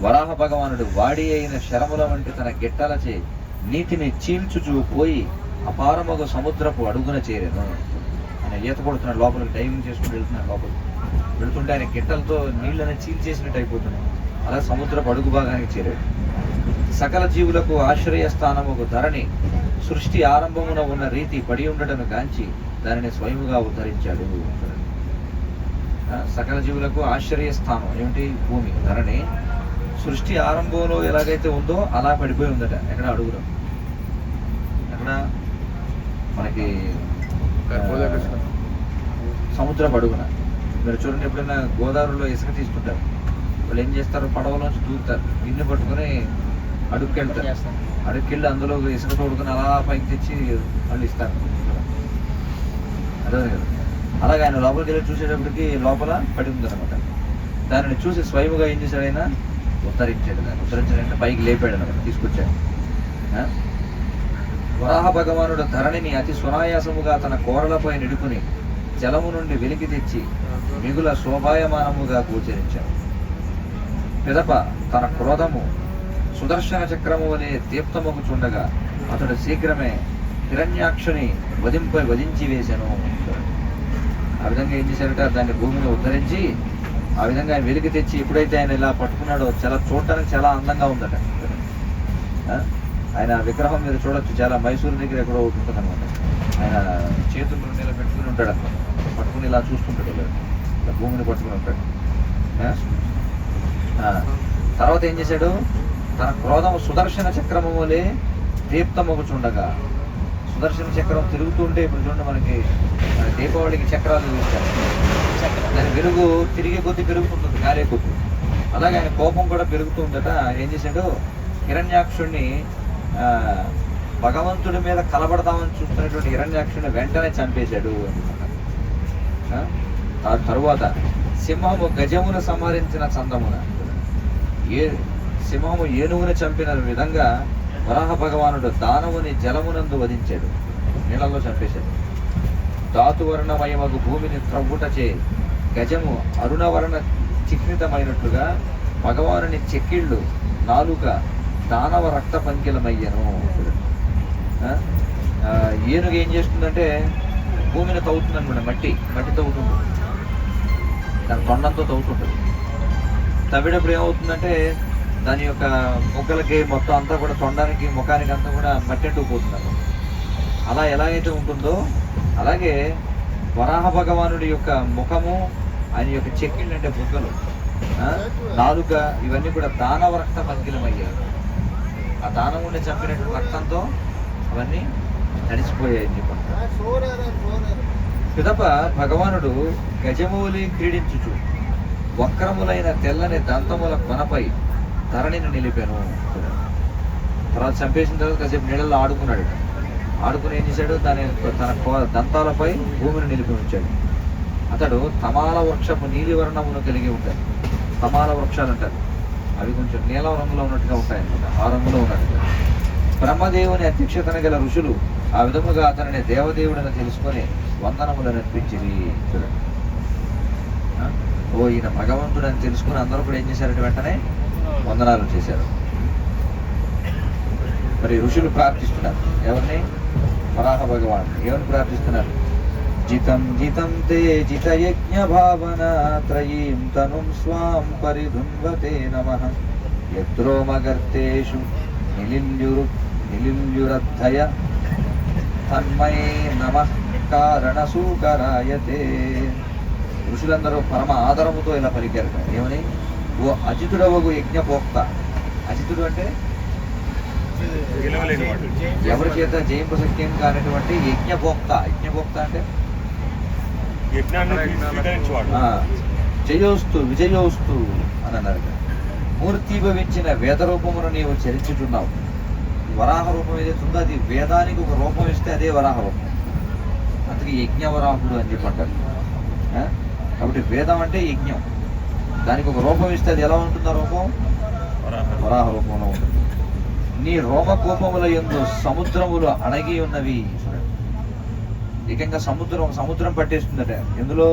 వరాహ భగవానుడు వాడి అయిన శరముల వంటి తన గిట్టలచే నీటిని చీల్చుచూ పోయి అపారమగు సముద్రపు అడుగున చేరాను. ఆయన ఈత కొడుతున్నాడు, లోపలికి డైవింగ్ చేసుకుని వెళ్తున్నాడు. లోపలికి వెళుతుంటే ఆయన గిట్టలతో నీళ్ళని చీల్చేసినట్టు అయిపోతున్నాయి. అలా సముద్రపు అడుగు భాగానికి చేరాడు. సకల జీవులకు ఆశ్రయ స్థానముకు ధరణి సృష్టి ఆరంభమున ఉన్న రీతి పడి ఉండటను గాంచి దానిని స్వయముగా ఉద్ధరించాడు. సకల జీవులకు ఆశ్రయ స్థానం ఏమిటి, భూమి, ధరణి సృష్టి ఆరంభంలో ఎలాగైతే ఉందో అలా పడిపోయి ఉందట. ఎక్కడ అడుగులో, ఎక్కడ మనకి సముద్రపు అడుగున. మీరు చూడండి, ఎప్పుడైనా గోదావరిలో ఇసుక తీసుకుంటారు, వాళ్ళు ఏం చేస్తారు, పడవలోంచి దూకుతారు, గిన్నె పట్టుకుని అడుక్కెళ్తారు, అడుక్కెళ్ళి అందులో ఇసుక తోడుకుని అలా పైకి తెచ్చి వాళ్ళు ఇస్తారు. అదే కదా. అలాగే ఆయన లోపలికి వెళ్ళి చూసేటప్పటికి లోపల పడి ఉందన్నమాట. దానిని చూసి స్వయముగా ఏం చేశాడు, ఆయన ఉద్ధరించాడు. దాన్ని ఉద్ధరించాడంటే పైకి లేపాడు అనమాట, తీసుకొచ్చాడు. వరాహ భగవానుడు ధరణిని అతి సునాయాసముగా తన కోరలపై నిడుకుని జలము నుండి వెలికి తెచ్చి మిగుల శోభాయమానముగా గోచరించాడు. పిదప తన క్రోధము సుదర్శన చక్రము వలె దీప్తముకు చుండగా అతడు శీఘ్రమే హిరణ్యాక్షుని వధించి వేశాను. ఆ విధంగా ఏం చేశారంటే దాన్ని భూమిని ఉద్ధరించి ఆ విధంగా ఆయన వెలికి తెచ్చి ఎప్పుడైతే ఆయన ఇలా పట్టుకున్నాడో చాలా చూడటానికి చాలా అందంగా ఉందట. ఆయన విగ్రహం మీరు చూడొచ్చు, చాలా మైసూరు దగ్గర ఎక్కడో ఉంటుంది అనమాట. ఆయన చేతులు 2 ఇలా పెట్టుకుని ఉంటాడు అనమాట, పట్టుకుని ఇలా చూస్తుంటాడు, ఇలా భూమిని పట్టుకుని ఉంటాడు. తర్వాత ఏం చేశాడు, తన క్రోధము సుదర్శన చక్రము వలె దీప్తమగుచుండగా, సుదర్శన చక్రం తిరుగుతుంటే ఇప్పుడు చూడండి మనకి దీపావళికి చక్రాలు చూస్తారు, దాని వెలుగు తిరిగే కొద్దీ పెరుగుతుంటుంది, గాలే కొద్ది. అలాగే ఆయన కోపం కూడా పెరుగుతూ ఉందట. ఏం చేశాడు, హిరణ్యాక్షుడిని భగవంతుడి మీద కలబడదామని చూస్తున్నటువంటి హిరణ్యాక్షుడిని వెంటనే చంపేశాడు. తరువాత సింహము గజమును సంహరించిన చందమున, సింహము ఏనుగును చంపిన విధంగా వరాహ భగవానుడు దానవుని జలమునందు వధించాడు, నీళ్ళలో చంపేశాడు. ధాతువర్ణమయమగు భూమిని త్రవ్వుటచే గజము అరుణవర్ణ చిహ్నితమైనట్లుగా భగవానుని చెక్కిళ్ళు నాలుక దానవ రక్త పంకిలమయ్యను. ఏనుగు ఏం చేస్తుందంటే భూమిని తవ్వుతుంది అనమాట, మట్టి తవ్వుతుంది, దాని తొండంతో తవ్వుతుంటుంది. తవ్వేటప్పుడు ఏమవుతుందంటే దాని యొక్క మొక్కలకి మొత్తం అంతా కూడా తొండానికి ముఖానికి అంతా కూడా మట్టి అంటుకుపోతుంది అన్నమాట. అలా ఎలాగైతే ఉంటుందో అలాగే వరాహ భగవానుడి యొక్క ముఖము, ఆయన యొక్క చెక్కిళ్ళు అంటే బుగ్గలు, నాలుక, ఇవన్నీ కూడా దానవ రక్త పంకిలమయ్యాయి. ఆ దానవుని చంపినటువంటి రక్తంతో అవన్నీ నడిచిపోయాయని చెప్పండి. పిదప భగవానుడు గజమూలి క్రీడించుచు వక్రములైన తెల్లని దంతముల కొనపై ధరణిని నిలిపాను. తర్వాత చంపేసిన తర్వాత కాసేపు నీళ్ళల్లో ఆడుకున్నాడు. ఆడుకుని ఏం చేశాడు, తన దంతాలపై భూమిని నిలిపి ఉంచాడు. అతడు తమాల వృక్షపు నీలి వర్ణమును కలిగి ఉంటాడు. తమాల వృక్షాలు అంటారు, అవి కొంచెం నీలం రంగులో ఉన్నట్టుగా ఉంటాయి అన్నమాట, ఆ రంగులో ఉన్నట్టుగా. బ్రహ్మదేవుని అధ్యక్షతన గల ఋషులు ఆ విధముగా అతనిని దేవదేవుడని తెలుసుకొని వందనములను అర్పించిరి. చూడండి, ఓ ఈయన భగవంతుడు అని తెలుసుకుని అందరూ కూడా ఏం చేశారంటే వెంటనే వందనాలు చేశారు. మరి ఋషులు ప్రార్థిస్తున్నారు ఎవరిని? వరాహ భగవాన్. ఎవరిని ప్రార్థిస్తున్నారు? జితం జితం తే జితయజ్ఞ భావన త్రయీం తనుం స్వాం పరిధున్వతే నమః యద్రోమగర్తేషు నిలిల్యురద్ధయ తన్మై నమః కారణసూకరాయతే. ఋషులందరూ పరమ ఆదరముతో ఇలా పలికారు. ఏమని? ఓ అజితుడవగు యజ్ఞపోక్త. అజితుడు అంటే ఎవరి చేత జయింపశక్యం కానటువంటి యజ్ఞపోక్త. యజ్ఞపోక్త అంటే జయోస్తు విజయోస్తు అని అన్నారు. మూర్తిభవించిన వేద రూపమును నీవు చరించుచున్నావు. వరాహ రూపం ఏదైతే ఉందో అది వేదానికి ఒక రూపం ఇస్తే అదే వరాహ రూపం. అందుకే యజ్ఞవరాహుడు అని చెప్పి అంటారు. కాబట్టి వేదం అంటే యజ్ఞం, దానికి ఒక రూపం ఇస్తే అది ఎలా ఉంటుంది? ఆ రూపం వరాహ రూపంలో ఉంటుంది. నీ రోమకోపముల యందు సముద్రములు అణగి ఉన్నవి. ఏకంగా సముద్రం పట్టేస్తుందట. ఎందులో?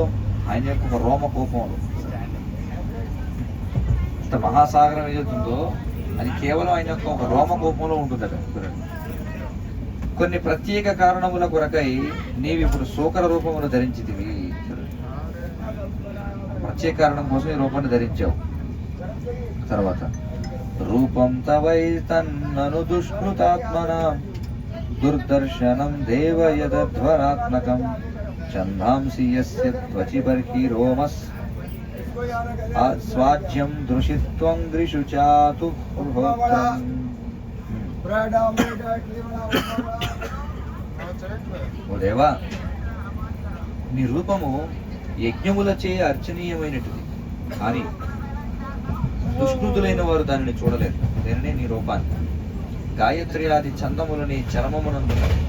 ఆయన యొక్క ఒక రోమకోపములు. ఇంత మహాసాగరం ఏదవుతుందో అది కేవలం ఆయన యొక్క ఒక రోమకోపంలో ఉంటుందట. కొన్ని ప్రత్యేక కారణముల కొరకై నీవు ఇప్పుడు శూకర రూపమును ధరించితివి. ప్రత్యేక కారణం కోసం ఈ రూపాన్ని ధరించావు. తర్వాత రూపం తవై తన్నను దుష్కృతాత్మన దుర్దర్శనం దేవ యదధ్వరాత్మకం చందాంసి యస్య త్వచి బర్హి రోమస్ స్వాజ్యం దృషిత్వం గ్రిషు చాతు హోత్రం. ఓ దేవా, నీ రూపము యజ్ఞములచే అర్చనీయమైనటిది, కానీ దుష్కృతులైన వారు దానిని చూడలేరు. దేనిని? నీ రూపాన్ని. గాయత్రి ఆది చందములు నీ చర్మమునందున్నవి.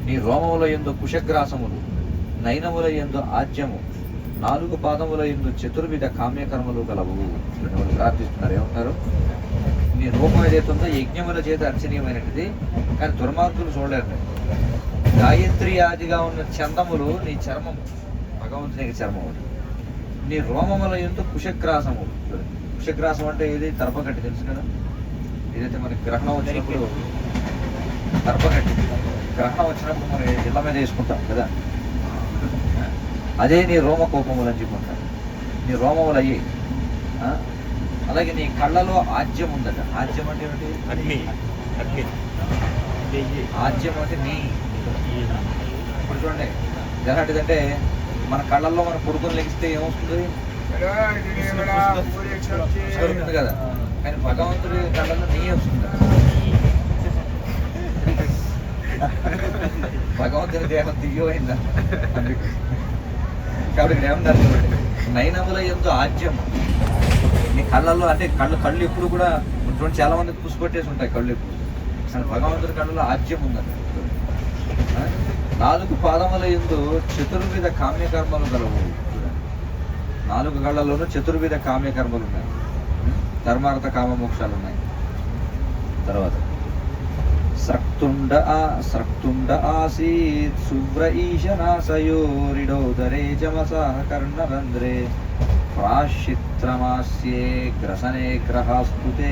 నీ రోమముల యందు కుశగ్రాసములు, నయనముల యందు ఆజ్యము, 4 పాదముల యందు చతుర్విధ కామ్యకర్మలు గలవు. ప్రార్థిస్తున్నారు. ఏమంటారు? నీ రూపం ఏదైతే ఉందో యజ్ఞముల చేత అర్చనీయమైనటిది, కానీ దుర్మార్గులు చూడలేరు. గాయత్రి ఆదిగా ఉన్న చందములు నీ చర్మము, భగవంతునికి చర్మము. నీ రోమముల యందు కుశగ్రాసము. కుశగ్రాసం అంటే ఏది? తర్పగట్టి. తెలుసు కదా, ఏదైతే మనకి గ్రహణం వచ్చినప్పుడు తర్పగట్టి, గ్రహణం వచ్చినప్పుడు మనం ఇళ్ళ మీద వేసుకుంటాం కదా, అదే నీ రోమకోపములు అని చెప్పుకుంటారు. నీ రోమములు అయ్యి. అలాగే నీ కళ్ళలో ఆజ్యం ఉందట. ఆజ్యం అంటే ఏమిటి? ఆజ్యం అంటే నీ. ఇప్పుడు చూడండి, ఎలాంటిదంటే మన కళ్ళల్లో మన కొడుకుని లెగిస్తే ఏమవుతుంది? దొరుకుతుంది కదా, కానీ భగవంతుడి కళ్ళల్లో నీ వస్తుంది. భగవంతుని దేహం దివ్యమైందా? కాబట్టి ఇక్కడ ఏమన్నారు? నయనముల యందు ఆజ్యం. నీ కళ్ళల్లో అంటే కళ్ళు ఎప్పుడు కూడా చూడండి, చాలా మంది పుసిపట్టేసి ఉంటాయి కళ్ళు ఎప్పుడు. కానీ భగవంతుడి కళ్ళలో ఆజ్యం ఉందండి. 4 పాదముల యందు చతుర్విధ కామ్యకర్మలు గలవు. 4 కళ్ళలోనూ చతుర్విధ కామ్యకర్మలు ఉన్నాయి. ధర్మార్థ కామ మోక్షాలు ఉన్నాయి. తర్వాత స్రక్తుండ ఆసీత్ శుభ్ర ఈశనాశయోరిడోదరే చమసః కర్ణరంధ్రే ప్రాశ్చిత్రమాస్యే గ్రసనే గ్రహాస్తుతే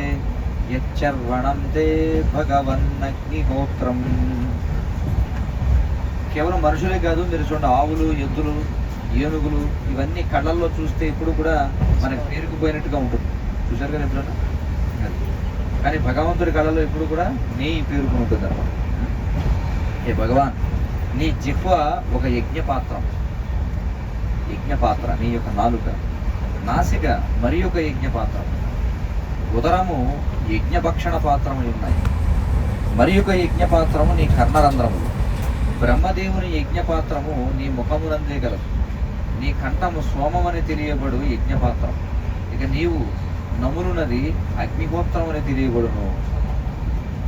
యచ్చర్వణం తే భగవన్నగ్నిహోత్రం. కేవలం మనుషులే కాదు, మీరు చూడండి ఆవులు, ఎద్దులు, ఏనుగులు ఇవన్నీ కళ్ళల్లో చూస్తే ఇప్పుడు కూడా మనకి పేరుకుపోయినట్టుగా ఉంటుంది. చూశారు కదా ఎప్పుడన్నా? కానీ భగవంతుడి కళలో ఎప్పుడు కూడా నీ పేరుకుని ఉంటుంది అన్నమాట. ఏ భగవాన్, నీ జిహ్వ ఒక యజ్ఞపాత్రం, నీ యొక్క నాలుక, నాసిక మరి ఒక యజ్ఞపాత్రం, ఉదరము యజ్ఞభక్షణ పాత్రములు ఉన్నాయి, మరి ఒక యజ్ఞపాత్రము నీ కర్ణరంధ్రములు, బ్రహ్మదేవుని యజ్ఞపాత్రము నీ ముఖమునందే గలదు, నీ కంఠము సోమమని తెలియబడు యజ్ఞపాత్రం, ఇక నీవు నములున్నది అగ్నిహోత్రం అని తెలియబడును.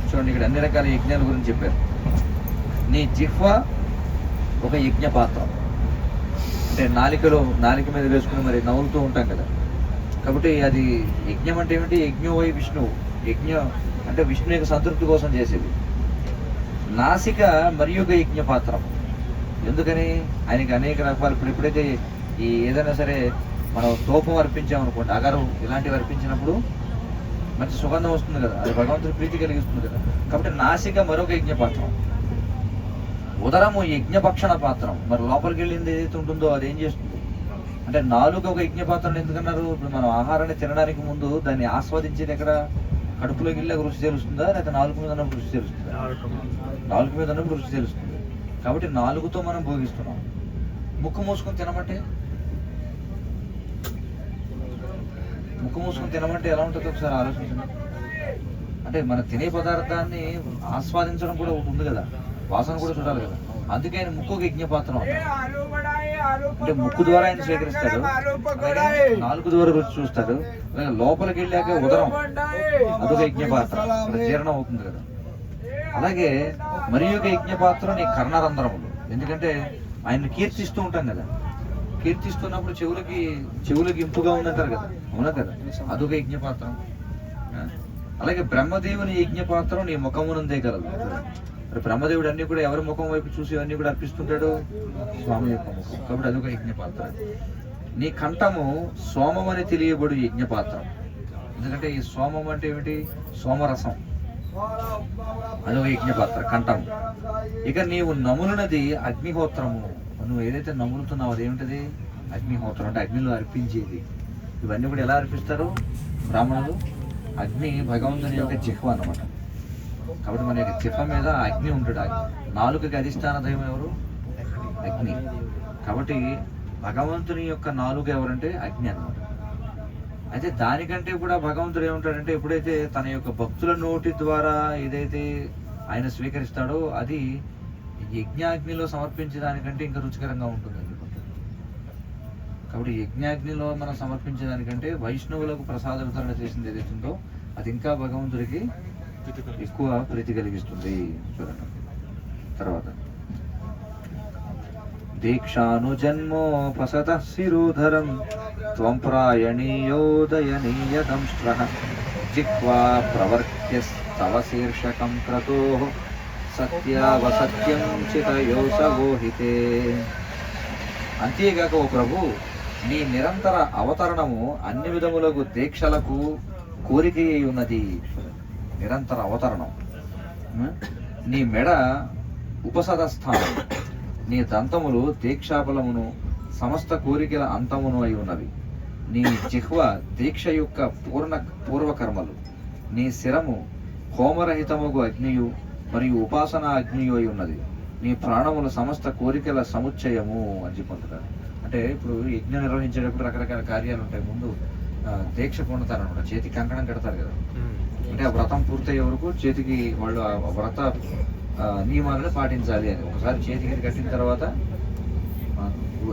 చూడండి, ఇక్కడ అన్ని రకాల యజ్ఞాల గురించి చెప్పారు. నీ జిహ్వ ఒక యజ్ఞపాత్రం, అంటే నాలిక మీద వేసుకుని మరి నవ్వులుతూ ఉంటాం కదా, కాబట్టి అది యజ్ఞం అంటే ఏమిటి? యజ్ఞోవై విష్ణువు, యజ్ఞం అంటే విష్ణు యొక్క సంతృప్తి కోసం చేసేది. నాసిక మరి ఒక యజ్ఞపాత్రం, ఎందుకని ఆయనకి అనేక రకాలు, ఇప్పుడు ఎప్పుడైతే ఈ ఏదైనా సరే మనం తోపం అర్పించామనుకోండి, అగరు ఇలాంటివి అర్పించినప్పుడు మంచి సుగంధం వస్తుంది కదా, అది భగవంతుడి ప్రీతి కలిగిస్తుంది కదా. కాబట్టి నాసిక మరొక యజ్ఞపాత్రం, ఉదరము యజ్ఞభక్షణ పాత్రం, మరి లోపలికి వెళ్ళింది ఏదైతే ఉంటుందో అది ఏం చేస్తుంది అంటే నాలుక ఒక యజ్ఞపాత్రం. ఎందుకన్నారు? ఇప్పుడు మనం ఆహారాన్ని తినడానికి ముందు దాన్ని ఆస్వాదించేది ఎక్కడ? కడుపులోకి వెళ్ళి రుచి తెలుస్తుందా, లేకపోతే నాలుగు మీద ఉన్నప్పుడు రుచి తెలుస్తుందా? నాలుగు మీద ఉన్నప్పుడు రుచి తెలుస్తుంది. కాబట్టి నాలుగుతో మనం భోగిస్తున్నాం. ముక్కు మూసుకొని తినమంటే ఎలా ఉంటుందో ఒకసారి ఆలోచించండి. అంటే మన తినే పదార్థాన్ని ఆస్వాదించడం కూడా ఒకటి ఉంది కదా, వాసన కూడా చూడాలి కదా. అందుకే ఆయన ముక్కు యజ్ఞపాత్రం అంటే ముక్కు ద్వారా ఆయన స్వీకరిస్తాడు, నాలుగు ద్వారా రుచి చూస్తాడు. అలాగే లోపలికి వెళ్ళాక ఉదరం అదొక యజ్ఞపాత్రం, జీర్ణం అవుతుంది కదా. అలాగే మరి ఒక యజ్ఞపాత్రం నీ కర్ణరంధ్రములు, ఎందుకంటే ఆయన్ని కీర్తిస్తూ ఉంటాం కదా, కీర్తిస్తున్నప్పుడు చెవులకి ఇంపుగా ఉందంటారు కదా, అవునా కదా, అదొక యజ్ఞపాత్రం. అలాగే బ్రహ్మదేవుని యజ్ఞపాత్రం నీ ముఖమునందే కలదు. బ్రహ్మదేవుడు అన్ని కూడా ఎవరి ముఖం వైపు చూసి అన్ని కూడా అర్పిస్తుంటాడు? స్వామి యొక్క ముఖం. కాబట్టి అదొక యజ్ఞపాత్ర. నీ కంఠము సోమం అని తెలియబడు యజ్ఞపాత్రం, ఎందుకంటే ఈ సోమం అంటే ఏమిటి? సోమరసం, అదొక యజ్ఞపాత్ర కంఠము. ఇక నీవు నములునది అగ్నిహోత్రము, నువ్వు ఏదైతే నములుతున్నావు అదేమిటది? అగ్నిహోత్రం, అంటే అగ్నిలో అర్పించేది. ఇవన్నీ కూడా ఎలా అర్పిస్తారు బ్రాహ్మణులు? అగ్ని భగవంతుని యొక్క జిహ్వ అన్నమాట. కాబట్టి మన యొక్క జిహ్వ మీద అగ్ని ఉంటాడు. నాలుకకి అధిష్టాన దైవం ఎవరు? అగ్ని. కాబట్టి భగవంతుని యొక్క నాలుక ఎవరంటే అగ్ని అన్నమాట. అయితే దానికంటే కూడా భగవంతుడు ఏమంటాడంటే, ఎప్పుడైతే తన యొక్క భక్తుల నోటి ద్వారా ఏదైతే ఆయన స్వీకరిస్తాడో అది యజ్ఞాగ్నిలో సమర్పించే దానికంటే ఇంకా రుచికరంగా ఉంటుంది అనుకుంటారు. కాబట్టి యజ్ఞాగ్నిలో మనం సమర్పించే దానికంటే వైష్ణవులకు ప్రసాద వితరణ చేసింది ఏదైతే ఉందో అది ఇంకా భగవంతుడికి ఎక్కువ ప్రీతి కలిగిస్తుంది. చూడండి తర్వాత దీక్షాను జన్మోపసత శిరోధరం త్వం ప్రాయణీయోదయనీయదంష్ట్రః జిహ్వా ప్రవర్త్యస్తవ శీర్షకం క్రతో సత్యావసత్యం చితయోసవోహితే. అంతేగాక ఓ ప్రభు, నీ నిరంతర అవతరణము అన్ని విధములకు దీక్షలకు కోరిక అయి ఉన్నది. నిరంతర అవతరణం. నీ మెడ ఉపసదస్థానం, నీ దంతములు దీక్షాబలమును సమస్త కోరికల అంతమును అయి ఉన్నవి. నీ జిహ్వ దీక్ష యొక్క పూర్వకర్మలు, నీ శిరము హోమరహితముగు అగ్నియు మరియు ఉపాసన అగ్నియు అయి ఉన్నది. నీ ప్రాణములు సమస్త కోరికల సముచ్చయము అని చెప్పుకుంటున్నారు. అంటే ఇప్పుడు యజ్ఞం నిర్వహించేటప్పుడు రకరకాల కార్యాలు ఉంటాయి. ముందు దీక్ష పొందుతారనమాట, చేతికి కంకణం కడతారు కదా. అంటే ఆ వ్రతం పూర్తయ్యే వరకు చేతికి వాళ్ళు ఆ వ్రత నియమాలను పాటించాలి అని. ఒకసారి చేతికి కట్టిన తర్వాత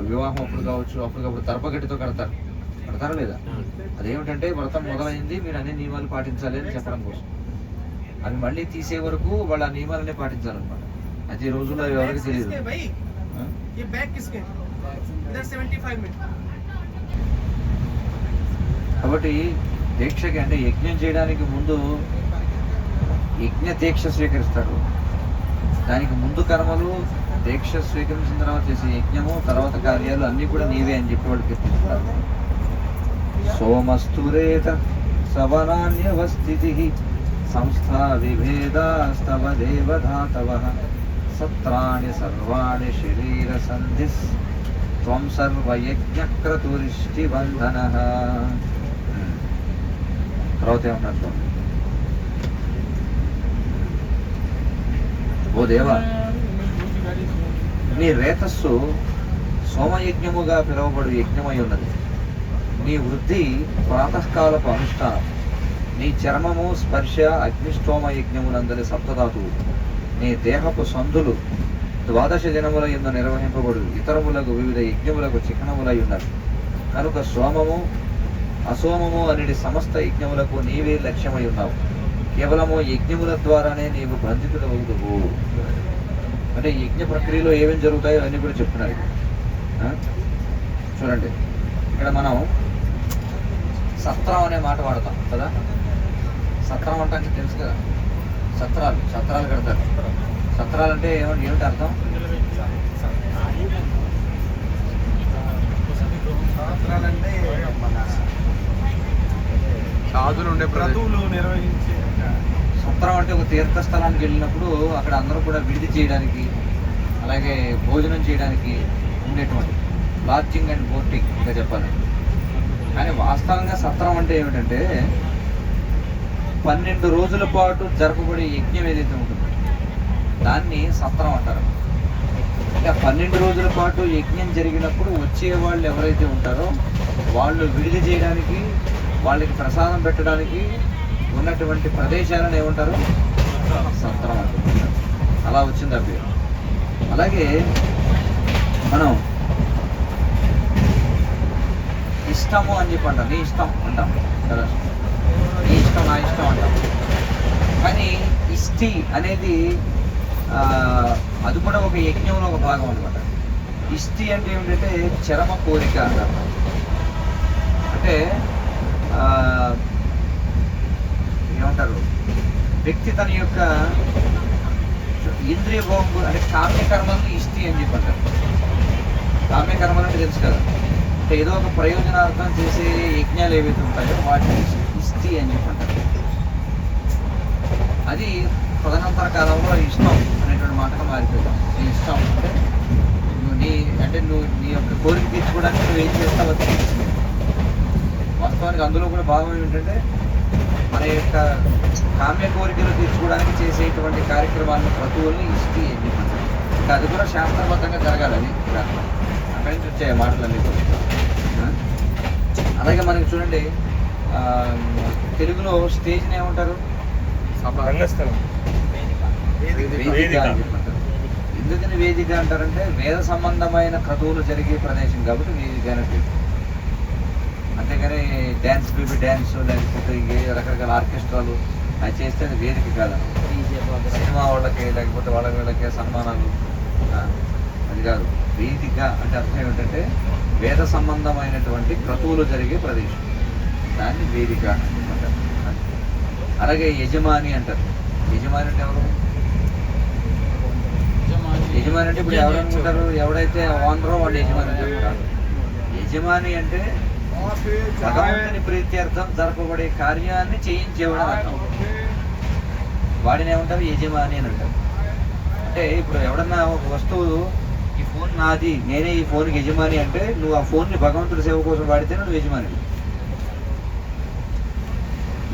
వివాహం అప్పుడు కావచ్చు, అప్పటికప్పుడు తర్పగట్టితో కడతారా లేదా? అదేమిటంటే వ్రతం మొదలైంది, మీరు అన్ని నియమాలు పాటించాలి అని చెప్పడం కోసం. అవి మళ్ళీ తీసే వరకు వాళ్ళు ఆ నియమాలనే పాటించాలన్నమాట. అది ఈ రోజుల్లో ఎవరికి తెలియదు. ये बैग किसके इधर 75 मिनट కాబట్టి దీక్షకి అంటే యజ్ఞం చేయడానికి ముందు యజ్ఞ దీక్ష స్వీకరిస్తాడు. దానికి ముందు కర్మలు, దీక్ష స్వీకరించిన తర్వాత చేసే యజ్ఞము, తర్వాత కార్యాలు అన్నీ కూడా నీవే అని చెప్పి వాళ్ళు కీర్తిస్తారు. సోమస్తురేత సవనాన్యవస్థితి సంస్థా విభేదాస్తవ దేవధాతవః సత్రాణి సర్వాణి శరీర సంధిస్ త్వం సర్వయజ్ఞక్రతురిష్టి బంధనః. తర్వాత ఏమన్నట్లు, ఓ దేవా, నీ రేతస్సు సోమయజ్ఞముగా పిలువబడు యజ్ఞమై ఉన్నది. నీ వృద్ధి ప్రాతకాలపు అనుష్ఠానం. నీ చర్మము స్పర్శ అగ్నిష్టోమ యజ్ఞములందరి సప్తధాతువు. నీ దేహపు సంధులు 12 దినముల యందు నిర్వహింపబడు ఇతరములకు వివిధ యజ్ఞములకు చిహ్నములై ఉన్నది. కనుక సోమము అసోమము అనేది సమస్త యజ్ఞములకు నీవే లక్ష్యమై ఉన్నావు. కేవలము యజ్ఞముల ద్వారానే నీవు బంధితుడవుదువు. అంటే యజ్ఞ ప్రక్రియలో ఏమేమి జరుగుతాయో అన్నీ కూడా చెప్తున్నారు. చూడండి, ఇక్కడ మనం సత్రం అనే మాట వాడతాం కదా. సత్రం అంటే తెలుసు కదా, సత్రాలు కడతారు. సత్రాలు అంటే ఏమిటి అర్థం? అంటే మన సాధులు ఉండే క్రతువులు నిర్వహించే సత్రం అంటే ఒక తీర్థస్థలానికి వెళ్ళినప్పుడు అక్కడ అందరూ కూడా విడిది చేయడానికి, అలాగే భోజనం చేయడానికి ఉండేటువంటి లాడ్జింగ్ అండ్ బోటింగ్ ఇంకా చెప్పాలి. కానీ వాస్తవంగా సత్రం అంటే ఏమిటంటే 12 రోజుల పాటు జరపబడే యజ్ఞం ఏదైతే ఉంటుందో దాన్ని సత్రం అంటారు. ఇంకా 12 రోజుల పాటు యజ్ఞం జరిగినప్పుడు వచ్చే వాళ్ళు ఎవరైతే ఉంటారో వాళ్ళు విడిది చేయడానికి, వాళ్ళకి ప్రసాదం పెట్టడానికి ఉన్నటువంటి ప్రదేశాలను ఏమంటారు? సత్రం అంటారు. అలా వచ్చింది ఆ పేరు. అలాగే మనం ఇష్టము అని చెప్పి అంటాం. నీ ఇష్టం అంటాం కదా, నీ ఇష్టం నా ఇష్టం అంటాం. కానీ ఇష్టి అనేది అది కూడా ఒక యజ్ఞంలో ఒక భాగం అనమాట. ఇష్టి అంటే ఏమిటంటే చరమ కోరిక అంటారు. అంటే ఏమంటారు, వ్యక్తి తన యొక్క ఇంద్రియ భోగం అంటే కామ్యకర్మలను ఇష్టి అని చెప్పి అంటారు. కామ్యకర్మలు అంటే తెలుసు కదా, అంటే ఏదో ఒక ప్రయోజనార్థం చేసే యజ్ఞాలు ఏవైతే ఉంటాయో వాటిని ఇష్టి అని చెప్పి అంటారు. అది తదనంతర కాలంలో ఇష్టం అనేటువంటి మాటగా మారిపోయింది. నీ ఇష్టం అంటే నువ్వు నీ యొక్క కోరిక తీర్చుకోవడానికి నువ్వు ఏం చేస్తావో తెలియదు. వాస్తవానికి అందులో కూడా భాగం ఏమిటంటే మన యొక్క కామ్య కోరికలు తీర్చుకోవడానికి చేసేటువంటి కార్యక్రమాలను క్రతువుల్ని ఇష్టి అని చెప్పండి. ఇంకా అది కూడా శాస్త్రబద్ధంగా జరగాలి. అది అక్కడి నుంచి వచ్చాయి మాటలన్నీ కూడా. అలాగే మనకి చూడండి, తెలుగులో స్టేజ్ని ఏమంటారు? రంగస్థలం, వేదిక అని చెప్పంటారు. ఎందుకని వేదిక అంటారంటే వేద సంబంధమైన క్రతువులు జరిగే ప్రదేశం కాబట్టి వేదిక అని పేరు. అంతేగాని డ్యాన్స్ బేబీ డ్యాన్స్ లేకపోతే రకరకాల ఆర్కెస్ట్రాలు అది చేస్తే అది వేదిక కాదు. సినిమా వాళ్ళకి లేకపోతే వీళ్ళకి సన్మానాలు అది కాదు. వేదిక అంటే అర్థం ఏమిటంటే వేద సంబంధమైనటువంటి క్రతువులు జరిగే ప్రదేశం, దాన్ని వేదిక అంటారు. అలాగే యజమాని అంటారు. యజమాని అంటే ఎవరు? యజమాని అంటే ఇప్పుడు ఎవరు అనుకుంటారు? ఎవడైతే ఓనరో వాడు యజమాని చెప్తారు. యజమాని అంటే భగవంతుని ప్రీత్యర్థం జరపబడే కార్యాన్ని చేయించేవాడు అంటాం. వాడిని ఏమంటారు? యజమాని అని అంటారు. అంటే ఇప్పుడు ఎవడన్నా ఒక వస్తువు, ఈ ఫోన్ నాది, నేనే ఈ ఫోన్కి యజమాని అంటే నువ్వు ఆ ఫోన్ని భగవంతుడి సేవ కోసం వాడితేనే నువ్వు యజమాని.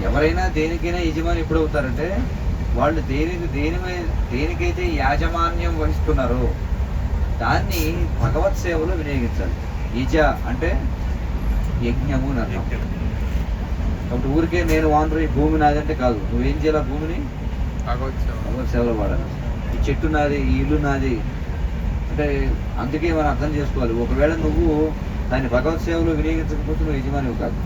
ఎవరైనా దేనికైనా యజమాని ఎప్పుడు అవుతారంటే వాళ్ళు దేనికైతే యాజమాన్యం వహిస్తున్నారో దాన్ని భగవత్ సేవలో వినియోగించాలి. యజ అంటే యజ్ఞము అని అర్థం. కాబట్టి ఊరికే నేను వానరు ఈ భూమి నాదంటే కాదు. నువ్వేం చేయాలి? భూమిని భగవత్ సేవలో వాడాలి. ఈ చెట్టు నాది, ఈ ఇల్లు నాది అంటే అందుకే మనం అర్థం చేసుకోవాలి. ఒకవేళ నువ్వు దాన్ని భగవత్ సేవలో వినియోగించకపోతే నువ్వు యజమాని కాదు.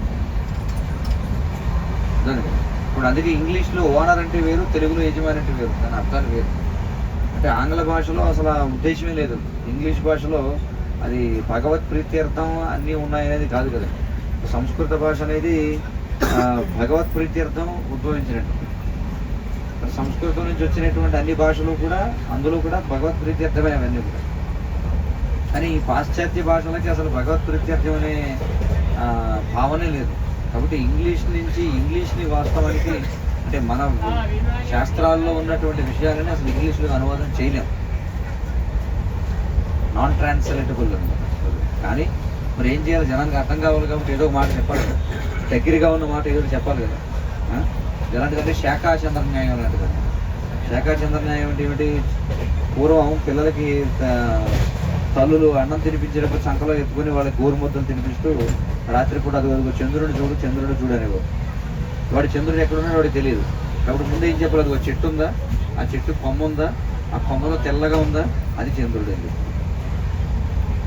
ఇప్పుడు అందుకే ఇంగ్లీష్లో ఓనర్ అంటే వేరు, తెలుగులో యజమాని అంటే వేరు, దాని అర్థాలు వేరు. అంటే ఆంగ్ల భాషలో అసలు ఆ ఉద్దేశమే లేదు. ఇంగ్లీష్ భాషలో అది భగవత్ ప్రీత్యర్థం అన్నీ ఉన్నాయనేది కాదు కదా. సంస్కృత భాష అనేది భగవత్ ప్రీత్యర్థం ఉద్భవించినట్టు. సంస్కృతం నుంచి వచ్చినటువంటి అన్ని భాషలు కూడా అందులో కూడా భగవత్ ప్రీత్యర్థమే అవన్నీ కూడా. కానీ ఈ పాశ్చాత్య భాషలకి అసలు భగవత్ ప్రీత్యర్థం అనే భావనే లేదు. కాబట్టి ఇంగ్లీష్ని వాస్తవానికి అంటే మన శాస్త్రాల్లో ఉన్నటువంటి విషయాలని అసలు ఇంగ్లీష్లో అనువాదం చేయలేం, నాన్ ట్రాన్స్లేటబుల్ అనమాట. కానీ మరి ఏం చేయాలి, జనానికి అర్థం కావాలి కాబట్టి ఏదో మాట చెప్పాలి కదా, దగ్గరగా ఉన్న మాట ఏదో చెప్పాలి కదా. ఎలాంటిదంటే శాఖాచంద్ర న్యాయం లాంటి కదా. శాఖాచంద్ర న్యాయం అంటే ఏమిటి? పూర్వం పిల్లలకి తల్లులు అన్నం తినిపించేటప్పుడు సంకలో ఎత్తుకొని వాళ్ళకి గోరుముద్దలు తినిపిస్తూ రాత్రి పూట అది చంద్రుడు చూడు అనేవాడు. వాడి చంద్రుడు ఎక్కడున్నాడో వాడికి తెలియదు. కాబట్టి ముందే ఏం చెప్పాలి, అది ఒక చెట్టు ఉందా, ఆ చెట్టు కొమ్మ ఉందా, ఆ కొమ్మలో తెల్లగా ఉందా, అది చంద్రుడు అండి.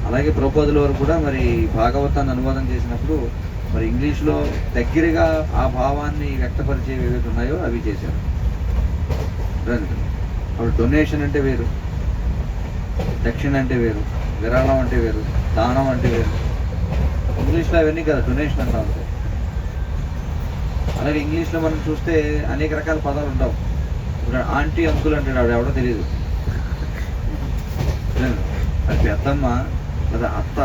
అలాగే ద్రౌపదుల వారు కూడా మరి భాగవతాన్ని అనువాదం చేసినప్పుడు మరి ఇంగ్లీష్లో దగ్గరగా ఆ భావాన్ని వ్యక్తపరిచేవి ఏవైతే ఉన్నాయో అవి చేశారు. అప్పుడు డొనేషన్ అంటే వేరు, దక్షిణ అంటే వేరు, విరాళం అంటే వేరు, దానం అంటే వేరు. ఇంగ్లీష్లో అవన్నీ కదా డొనేషన్ అంటా ఉంటాయి. అలాగే ఇంగ్లీష్లో మనం చూస్తే అనేక రకాల పదాలు ఉంటావు. ఇప్పుడు ఆంటీ అంకుల్ అంటాడు, ఆవిడ ఎవడో తెలియదు. అది పెద్దమ్మ లేదా అత్త,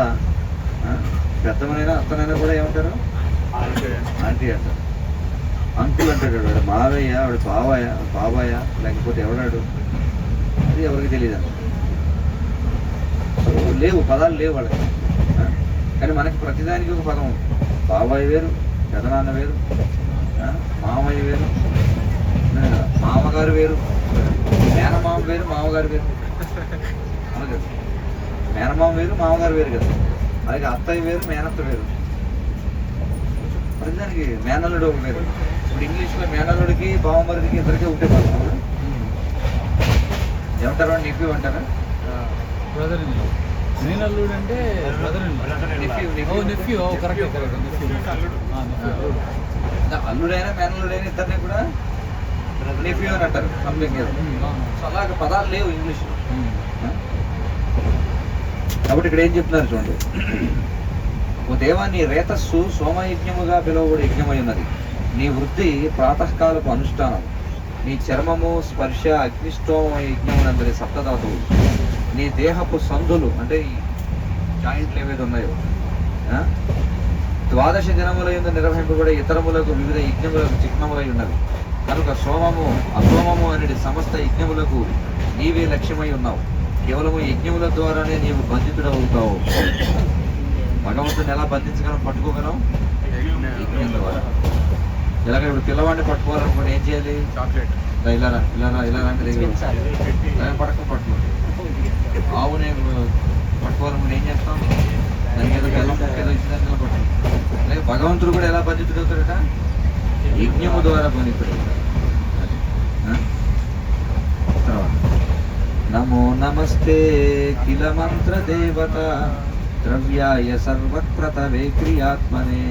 పెద్దమ్మనైనా అత్తనైనా కూడా ఏమంటారు, ఆంటీ అంటారు. అంకుల్ అంటాడు ఆవిడ మావయ్య, ఆవిడ బాబాయ లేకపోతే ఎవడాడు, అది ఎవరికి తెలియదు అన్నమాట. లేవు పదాలు లేవు వాళ్ళకి. కానీ మనకి ప్రతిదానికి ఒక పదం ఉంది. బాబాయ్ వేరు, పెదనాన్న వేరు, మామయ్య వేరు, మామగారు వేరు, మేనమామ వేరు, మామగారు వేరు. అలాగే మేనమామ వేరు, మామగారు వేరు కదా. అలాగే అత్తయ్య వేరు, మేనత్త వేరు. ప్రతిదానికి మేనల్లుడు ఒక వేరు. ఇప్పుడు ఇంగ్లీష్లో మేనల్లుడికి బావమరిదికి ఇద్దరికి ఒకటే పదం. ఏమంటారు, నిఫ్యూ అంటారా? Brother in law. మేనల్లుడు అంటే brother in law. Nephew correct. అల్లుడైనా మేనల్లుడైనా ఇద్దరిని కూడా నెఫ్యూ అని అంటారు. సంథింగ్ సో అలాగే పదాలు లేవు ఇంగ్లీష్లో. కాబట్టి ఇక్కడ ఏం చెప్తున్నారు చూడండి. ఓ దేవా, నీ రేతస్సు సోమయజ్ఞముగా పిలువబడి యజ్ఞమై ఉన్నది. నీ వృద్ధి ప్రాతకాలపు అనుష్ఠానం. నీ చర్మము స్పర్శ అగ్నిష్టోమ యజ్ఞమునందరి సప్తధాతువు. నీ దేహపు సందులు అంటే ఈ జాయింట్లు ఏవైతే ఉన్నాయో ద్వాదశ దినముల యందు నిర్వహింపబడే ఇతరములకు వివిధ యజ్ఞములకు చిహ్నములై ఉన్నవి. కనుక సోమము అసోమము అనేది సమస్త యజ్ఞములకు నీవే లక్ష్యమై ఉన్నావు. కేవలము యజ్ఞముల ద్వారానే నీవు బంధితుడవుతావు. భగవంతుని ఎలా బంధించగలం, పట్టుకోగలం? యజ్ఞం ద్వారా. ఇలాగ ఇప్పుడు పిల్లవాడిని పట్టుకోవాలనుకోండి ఏం చేయాలి? చాక్లెట్ ఇలా పట్టుకోండి. ఆవుని పట్టుకోవాలనుకుంటే ఏం చేస్తాం? దానికి ఏదో బెల్లం ఏదో ఇచ్చిన పట్టుకోండి. అలాగే భగవంతుడు కూడా ఎలా బంధితుడు అవుతాడట? యజ్ఞము ద్వారా బంధితుడు. నమో నమస్తే కిల మంత్ర దేవత ద్రవ్యాయ సర్వక్రతవే క్రియాత్మనే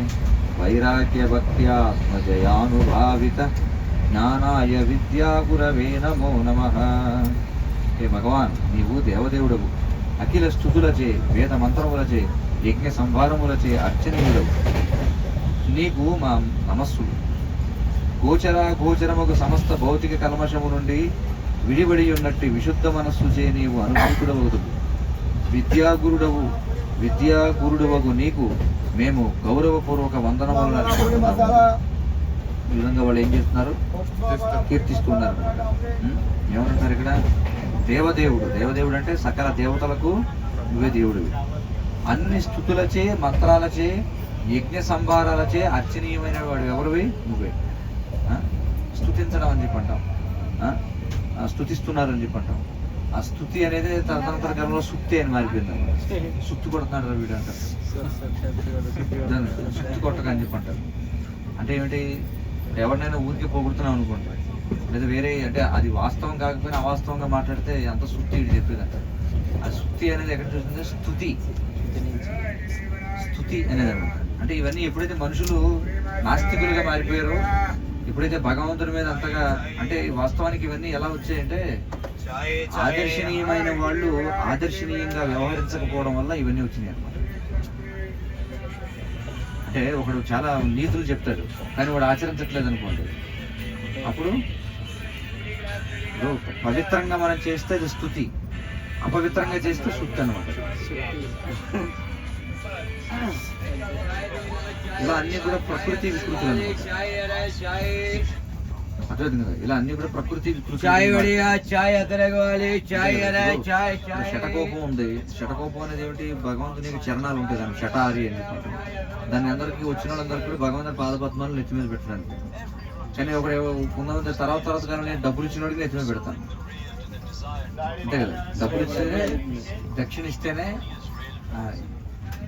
వైరాగ్య భక్త్యాత్మజయానుభావిత జ్ఞానాయ విద్యా గురవే నమో నమః. హే భగవాన్, నీవు దేవదేవుడవు. అఖిల స్థుతులచే వేద మంత్రములచే యజ్ఞ సంభారములచే అర్చనీయుడవు. నీకు మా నమస్సులు. గోచరముకు సమస్త భౌతిక కల్మషము నుండి విడిబడి ఉన్నట్టు విశుద్ధ మనస్సుచే నీవు అనుభూతుడవదు. విద్యాగురుడవగు నీకు మేము గౌరవపూర్వక వందనములను అర్పిస్తున్నాము. ఈ విధంగా వాళ్ళు ఏం చేస్తున్నారు? కీర్తిస్తున్నారు. ఏమంటున్నారు ఇక్కడ? దేవదేవుడు అంటే సకల దేవతలకు నువ్వే దేవుడివి. అన్ని స్తుతులచే మంత్రాలచే యజ్ఞ సంభారాలచే అర్చనీయమైన వాడు ఎవరివి? నువ్వే. స్తుతించడం అని చెప్పంటాం, స్తుతిస్తున్నారు అని చెప్పంటాం. ఆ స్తుతి అనేది తదనంతర కాలంలో సుత్తి అని మారిపోయింది. సుత్తు కొడుతున్నాడు వీడు అంటారు. సుత్తు కొట్టక అని చెప్పంటారు. అంటే ఏమిటి? ఎవరినైనా ఊరికి పోగొడుతున్నాం అనుకుంటారు, లేదా వేరే అంటే అది వాస్తవం కాకపోయినా అవాస్తవంగా మాట్లాడితే అంత సుత్తి ఇటు చెప్పేది అంటారు. ఆ సుత్తి అనేది ఎక్కడ చూస్తుంటే స్తుతి అనేది అనమాట. అంటే ఇవన్నీ ఎప్పుడైతే మనుషులు నాస్తికులుగా మారిపోయారో, ఎప్పుడైతే భగవంతుడి మీద అంతగా అంటే వాస్తవానికి ఇవన్నీ ఎలా వచ్చాయంటే ఆదర్శనీయమైన వాళ్ళు ఆదర్శనీయంగా వ్యవహరించకపోవడం వల్ల ఇవన్నీ వచ్చినాయి అన్నమాట. అంటే ఒకడు చాలా నీతులు చెప్తాడు కానీ వాడు ఆచరించట్లేదు అనుకోండి, అప్పుడు పవిత్రంగా మనం చేస్తే అది స్తుతి, అపవిత్రంగా చేస్తే సుత్తి అనమాట. ఇలా అన్ని కూడా ప్రకృతి వికృతులు అర్థం కదా. ఇలా అన్ని కూడా ప్రకృతి శటకోపం ఉంది. శటకోపం అనేది ఏమిటి? భగవంతునికి చరణాలు ఉంటాయి, దాన్ని శటారి అని చెప్పి. దాన్ని అందరికీ వచ్చిన వాళ్ళందరికీ కూడా భగవంతుని పాదపద్మాలు నెత్తి మీద పెట్టడానికి. కానీ ఒకడు కొంతమంది తర్వాత కానీ డబ్బులు ఇచ్చిన వాడికి నెత్తి మీద పెడతాను అంతే కదా. డబ్బులు ఇస్తేనే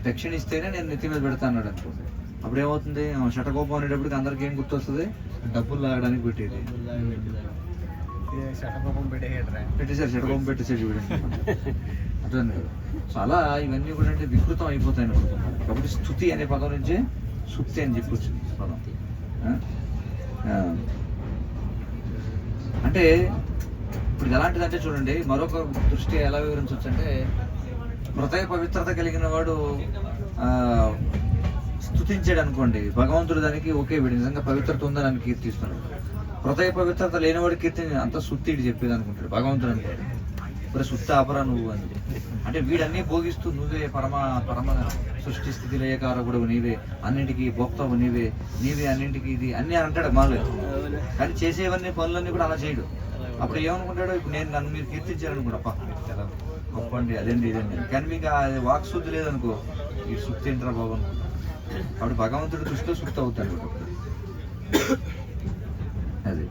దక్షిణ ఇస్తేనే నేను నెత్తి మీద పెడతా అన్నాడు అనుకోండి. అప్పుడు ఏమవుతుంది? శటకోపం అనేటప్పటికి అందరికి ఏం గుర్తొస్తుంది? డబ్బులు లాగడానికి పెట్టేది. పెట్టేశారు, శటకోపం పెట్టేసాడు చూడండి. అర్థం కదా. సో అలా ఇవన్నీ కూడా అంటే వికృతం అయిపోతాయి అనుకుంటున్నాను. కాబట్టి స్తుతి అనే పదం నుంచి సుక్తి అని చెప్పి వచ్చింది పదం. అంటే ఇప్పుడు ఎలాంటిదంటే చూడండి, మరొక దృష్టి ఎలా వివరించవచ్చు అంటే, హృదయ పవిత్రత కలిగిన వాడు స్తుతించాడు అనుకోండి, భగవంతుడు దానికి ఓకే వీడు నిజంగా పవిత్రత ఉందని అని కీర్తిస్తున్నాడు. హృదయ పవిత్రత లేనివాడు కీర్తి అంతా సుత్తిడి చెప్పేది అనుకుంటాడు భగవంతుడు అనుకోండి. ఇప్పుడు సుత్త ఆపరా నువ్వు అని. అంటే వీడన్నీ భోగిస్తూ నువ్వే పరమ సృష్టి స్థితి లయకారకుడు నీవే, అన్నింటికి భోక్తవు నీవే అన్నింటికి ఇది అన్నీ అంటాడు మాలేదు. కానీ చేసేవన్నీ పనులన్నీ కూడా అలా చేయడు. అప్పుడు ఏమనుకుంటాడు? ఇప్పుడు నన్ను మీరు కీర్తించారు అనుకుంటా, చాలా గొప్ప అండి అదండి ఇదండి. కానీ మీకు వాక్ శుద్ధి లేదనుకో, ఈ సుత్తి ఏంట్రా బాబు అనుకుంటా. అప్పుడు భగవంతుడి దృష్టిలో సుత్తి అవుతాడు అది.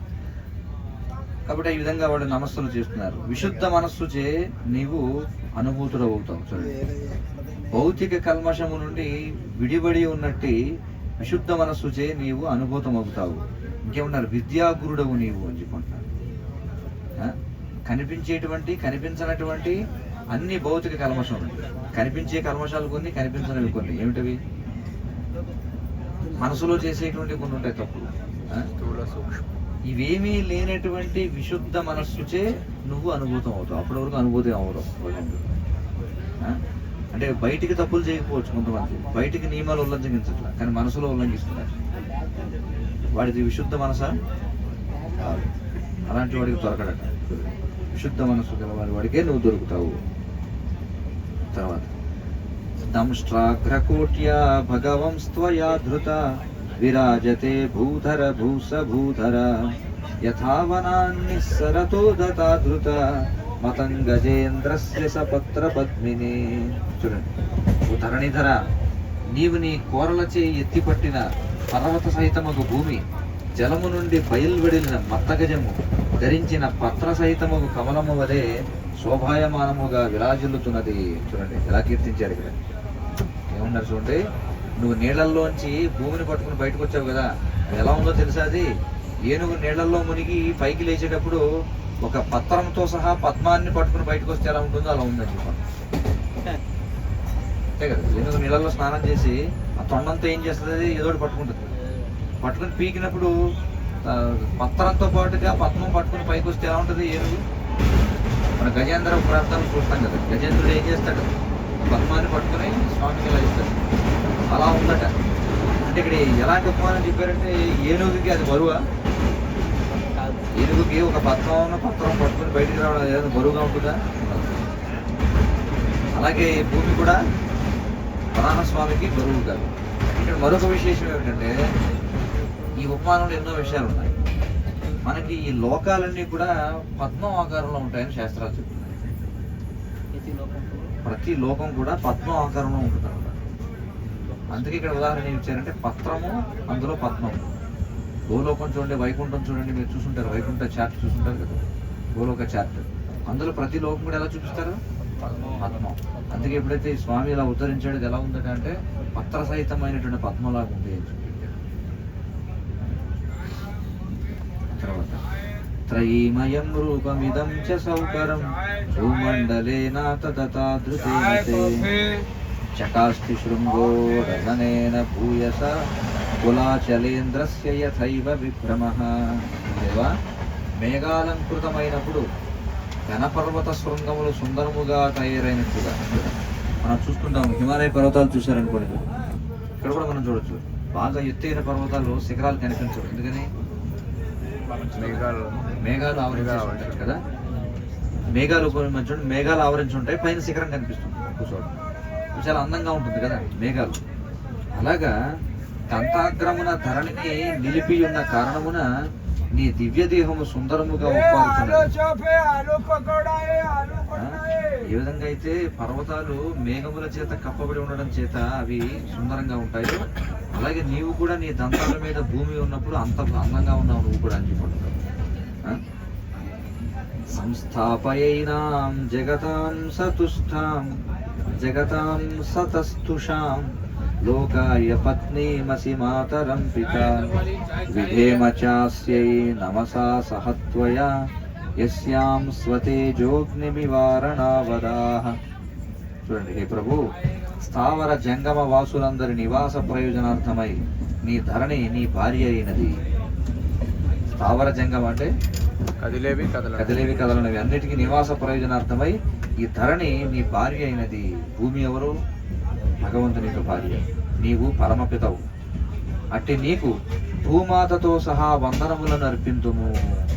కాబట్టి ఈ విధంగా వాడు నమస్సులు చేస్తున్నారు. విశుద్ధ మనస్సుచే నీవు అనుభూతుడు అవుతావు. చూడండి, భౌతిక కల్మషము నుండి విడిబడి ఉన్నట్టు విశుద్ధ మనస్సుచే నీవు అనుభూతం అవుతావు. ఇంకేమన్నారు? విద్యాగురుడవు నీవు అని చెప్పుకుంటున్నారు. కనిపించేటువంటి కనిపించనటువంటి అన్ని భౌతిక కల్మషం ఉంది. కనిపించే కల్మషాలు కొన్ని, కనిపించనివి కొన్ని. ఏమిటవి? మనసులో చేసేటువంటి కొన్ని ఉంటాయి తప్పులు. ఇవేమీ లేనటువంటి విశుద్ధ మనస్సుచే నువ్వు అనుభూతం అవుతావు. అప్పటి వరకు అనుభూతి అవుతావు. అంటే బయటికి తప్పులు చేయకపోవచ్చు కొంతమంది, బయటికి నియమాలు ఉల్లంఘించట్లా, కానీ మనసులో ఉల్లంఘిస్తున్నారు. వాడిది విశుద్ధ మనసా? అలాంటి వాడికి దొరకడట. విశుద్ధ మనస్సు గలవాడి వాడికే నువ్వు దొరుకుతావు. తర్వాత దంష్ట్రాగ్రకోట్యా భగవంస్త్వయా ధృత విరాజతే భూధర భూసభూధర యథావనాన్నిస్సరతో దతాధృత మతం గజేంద్రస్య సపత్ర పద్మిని. చూడండి, ఓ ధరణిధర, నీవు నీ కోరలచే ఎత్తిపట్టిన పర్వత సహితమగు భూమి, జలము నుండి బయలువెడిన మత్తగజము ధరించిన పత్ర సహితమగు కమలము వలె శోభాయమానముగా విరాజిల్లుతున్నది. చూడండి ఎలా కీర్తించారు ఇక్కడ. ఏమన్నారు చూడండి, నువ్వు నీళ్లలోంచి భూమిని పట్టుకుని బయటకు వచ్చావు కదా, అది ఎలా ఉందో తెలుసా? అది ఏనుగు నీళ్లలో మునిగి పైకి లేచేటప్పుడు ఒక పత్రంతో సహా పద్మాన్ని పట్టుకుని బయటకు వస్తే ఎలా ఉంటుందో అలా ఉందని చెప్పాను. అంతే కదా. ఏనుగు నీళ్ళల్లో స్నానం చేసి ఆ తొండంతో ఏం చేస్తుంది? అది ఏదో పట్టుకుంటుంది. పట్టుకుని పీకినప్పుడు పత్రంతో పాటుగా పద్మం పట్టుకుని పైకి వస్తే ఎలా ఉంటుంది ఏనుగు? మన గజేంద్ర ప్రార్థనలు చూస్తాం కదా, గజేంద్రుడు ఏం చేస్తాడు? పద్మాన్ని పట్టుకుని స్వామికి ఇలా ఇస్తాడు. అలా ఉందట. అంటే ఇక్కడ ఎలాంటి ఉపమానం చెప్పారంటే, ఏనుగుకి అది బరువా? ఏనుగుకి ఒక పత్రం పట్టుకుని బయటికి రావడం ఏదైనా బరువుగా ఉంటుందా? అలాగే భూమి కూడా వరాహస్వామికి బరువు కాదు. ఇక్కడ మరొక విశేషం ఏమిటంటే, ఈ ఉపమానంలో ఎన్నో విషయాలు ఉన్నాయి. మనకి ఈ లోకాలన్నీ కూడా పద్మం ఆకారంలో ఉంటాయని శాస్త్రాలు చెప్తున్నాయి. ప్రతి లోకం కూడా పద్మం ఆకారంలో ఉంటుంది అన్నమాట. అందుకే ఇక్కడ ఉదాహరణ ఏమి ఇచ్చారంటే, పత్రము, అందులో పద్మం. గోలోకం చూడండి, వైకుంఠం చూడండి, మీరు చూసుంటారు, వైకుంఠ చార్ట్ చూసుంటారు కదా, గోలోక చార్ట్. అందులో ప్రతి లోకం కూడా ఎలా చూపిస్తారు? పద్మం. అందుకే ఎప్పుడైతే స్వామి ఇలా ఉద్ధరించాడు, ఎలా ఉందట అంటే పత్ర సహితమైనటువంటి పద్మలాగా ఉంది. తర్వాత త్రయీమయం రూపమిదం చ సౌకరం భూమండలేనాథ దతాదృతే చకాస్తి శృంగో రమణేన భూయస కులాచలేంద్రస్య యథైవ విభ్రమః. దేవా, మేఘాలంకృతమైనప్పుడు ఘనపర్వత శృంగములు సుందరముగా తయారైనట్టుగా మనం చూస్తుంటాం. హిమాలయ పర్వతాలు చూశారనుకోండి, ఇక్కడ కూడా మనం చూడొచ్చు. బాగా ఎత్తైన పర్వతాలు శిఖరాలు కనిపించవు. ఎందుకని? మేఘాలు ఆవరించి ఉంటాయి కదా. మేఘాలు మంచి మేఘాలు ఆవరించి ఉంటాయి, పైన శిఖరం కనిపిస్తుంది. కూర్చోవడం చాలా అందంగా ఉంటుంది కదా మేఘాలు. అలాగా దంతాగ్రమున ధరణిని నిలిపి ఉన్న కారణమున నీ దివ్య దేహము సుందరముగా ఏ విధంగా అయితే పర్వతాలు మేఘముల చేత కప్పబడి ఉండడం చేత అవి సుందరంగా ఉంటాయి, అలాగే నీవు కూడా నీ దంతాల మీద భూమి ఉన్నప్పుడు అంత అందంగా ఉన్నావు నువ్వు కూడా అని చెప్పంటావు. సంస్థాపయైనాం జగతాం సతుష్టాం జగతాం సతస్తుషాం లోకాయ పత్నీమసి మాతరం పితా విధేమ చాస్యై నమసా సహత్వయా యస్యాం స్వతేజోగ్నివారణావదాః. చూడండి, హే ప్రభు, స్థావర జంగమ వాసులందరి నివాస ప్రయోజనార్థమై నీ ధరణి నీ భార్య అయినది. స్థావర జంగం అంటే కదిలేవి కదలనివి అన్నిటికీ నివాస ప్రయోజనార్థమై ఈ ధరణి నీ భార్య అయినది. భూమి ఎవరు? భగవంతుని యొక్క భార్య. నీవు పరమపితవు. అట్టి నీకు భూమాతతో సహా వందనములను అర్పింతుము.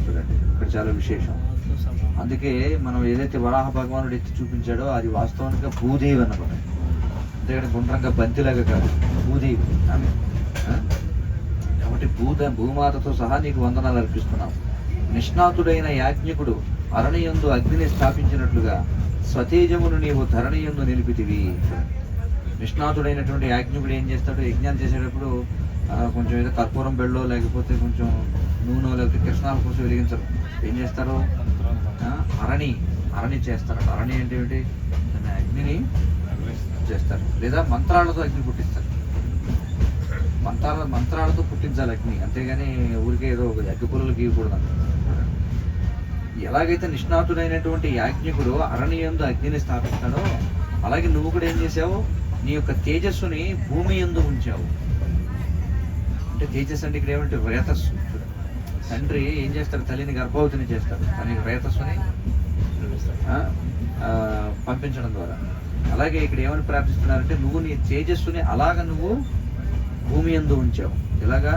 చూడండి, ఇక్కడ చాలా విశేషం. అందుకే మనం ఏదైతే వరాహ భగవానుడు ఎత్తి చూపించాడో అది వాస్తవానికి భూదేవి అన్నమాట. అంతేకాని గుండ్రంగా బంతిలాగా కాదు, భూదేవి ఆమె. కాబట్టి భూమాతతో సహా నీకు వందనాలు అర్పిస్తున్నాం. నిష్ణాతుడైన యాజ్ఞికుడు అరణియందు అగ్నిని స్థాపించినట్లుగా స్వతేజమును నీవు ధరణియందు నిలిపితివి. నిష్ణాతుడైనటువంటి యాజ్ఞికుడు ఏం చేస్తాడు? యజ్ఞాలు చేసేటప్పుడు కొంచెం ఏదో కర్పూరం బెళ్ళో లేకపోతే కొంచెం నూనె లేకపోతే కృష్ణాల కోసం వెలిగించరు. ఏం చేస్తారు? అరణి చేస్తారు. అరణి అంటే ఏంటి? అగ్నిని చేస్తారు, లేదా మంత్రాలతో అగ్ని పుట్టిస్తారు. మంత్రాలతో పుట్టించాలి అగ్ని, అంతేగాని ఊరికే ఏదో అగ్గి పుల్లలు గీయకూడదు. ఎలాగైతే నిష్ణాతుడైనటువంటి యాజ్ఞికుడు అరణ్యందు అగ్నిని స్థాపిస్తాడో అలాగే నువ్వు కూడా ఏం చేసావు? నీ యొక్క తేజస్సుని భూమి యందు ఉంచావు. అంటే తేజస్సు అంటే ఇక్కడ ఏమంటే రేతస్సు. తండ్రి ఏం చేస్తాడు? తల్లిని గర్భవతిని చేస్తాడు, తన రేతస్సుని పంపించడం ద్వారా. అలాగే ఇక్కడ ఏమని ప్రార్థిస్తున్నారంటే నువ్వు నీ తేజస్సుని అలాగ నువ్వు భూమి యందు ఉంచావు. ఇలాగా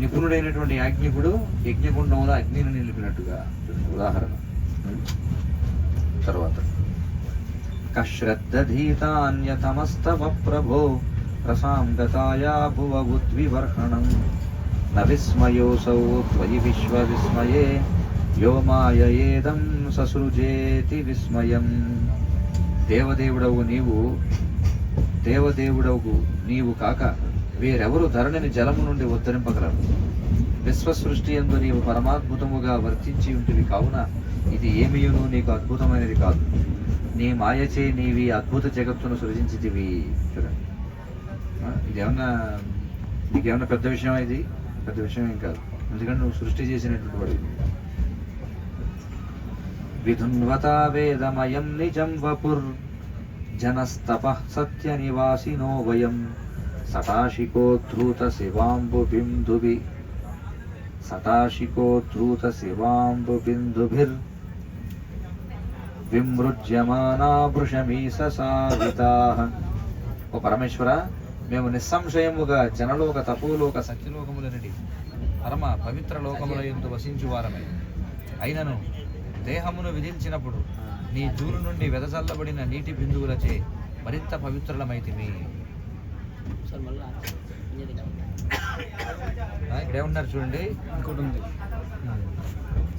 నిపుణుడైనటువంటి యాజ్ఞికుడు యజ్ఞగుండంలో అగ్నిని నిలిపినట్టుగా. ఉదాహరణ తర్వాత కశ్రద్ధీతాన్యతమస్తవ ప్రభో ప్రసాంగతాయా భువ ఉద్వివర్హణం న విస్మయోసౌ త్వయి విశ్వ విస్మయే యో మాయేదం ససృజేతి విస్మయం. దేవదేవుడవు నీవు కాక వేరెవరు ధరణిని జలము నుండి ఉద్ధరింపగలరు. విశ్వసృష్టి యందు నీవు పరమాద్భుతముగా వర్తించి ఉంటివి కావున ఇది ఏమీయును నీకు అద్భుతమైనది కాదు. నీ మాయచే నీవి అద్భుత జగత్తును సృజించితివి. చూడండి, నీకేమన్నా పెద్ద విషయం? ఇది పెద్ద విషయం ఏం కాదు, ఎందుకంటే నువ్వు సృష్టి చేసినటువంటి వాడు. విధున్వతా వేదమయం నిజం వపుర్ జనస్తప సత్య నివాసినో వయం సటాశికోద్ధృత శివాంబుబిందుభిర్ విమృజ్యమానా వృషమీసావితాః. ఓ పరమేశ్వర, మేము నిస్సంశయముగా జనలోక తపోలోక సత్యలోకములనడి పరమ పవిత్ర లోకముల యందు వసించు వారమే. అయినను దేహమును విధించినప్పుడు నీ జూలు నుండి వెదజల్లబడిన నీటి బిందువులచే మరింత పవిత్రులమైతిమి. ఇక్కడేమన్నారు చూడండి, ఇంకోటి ఉంది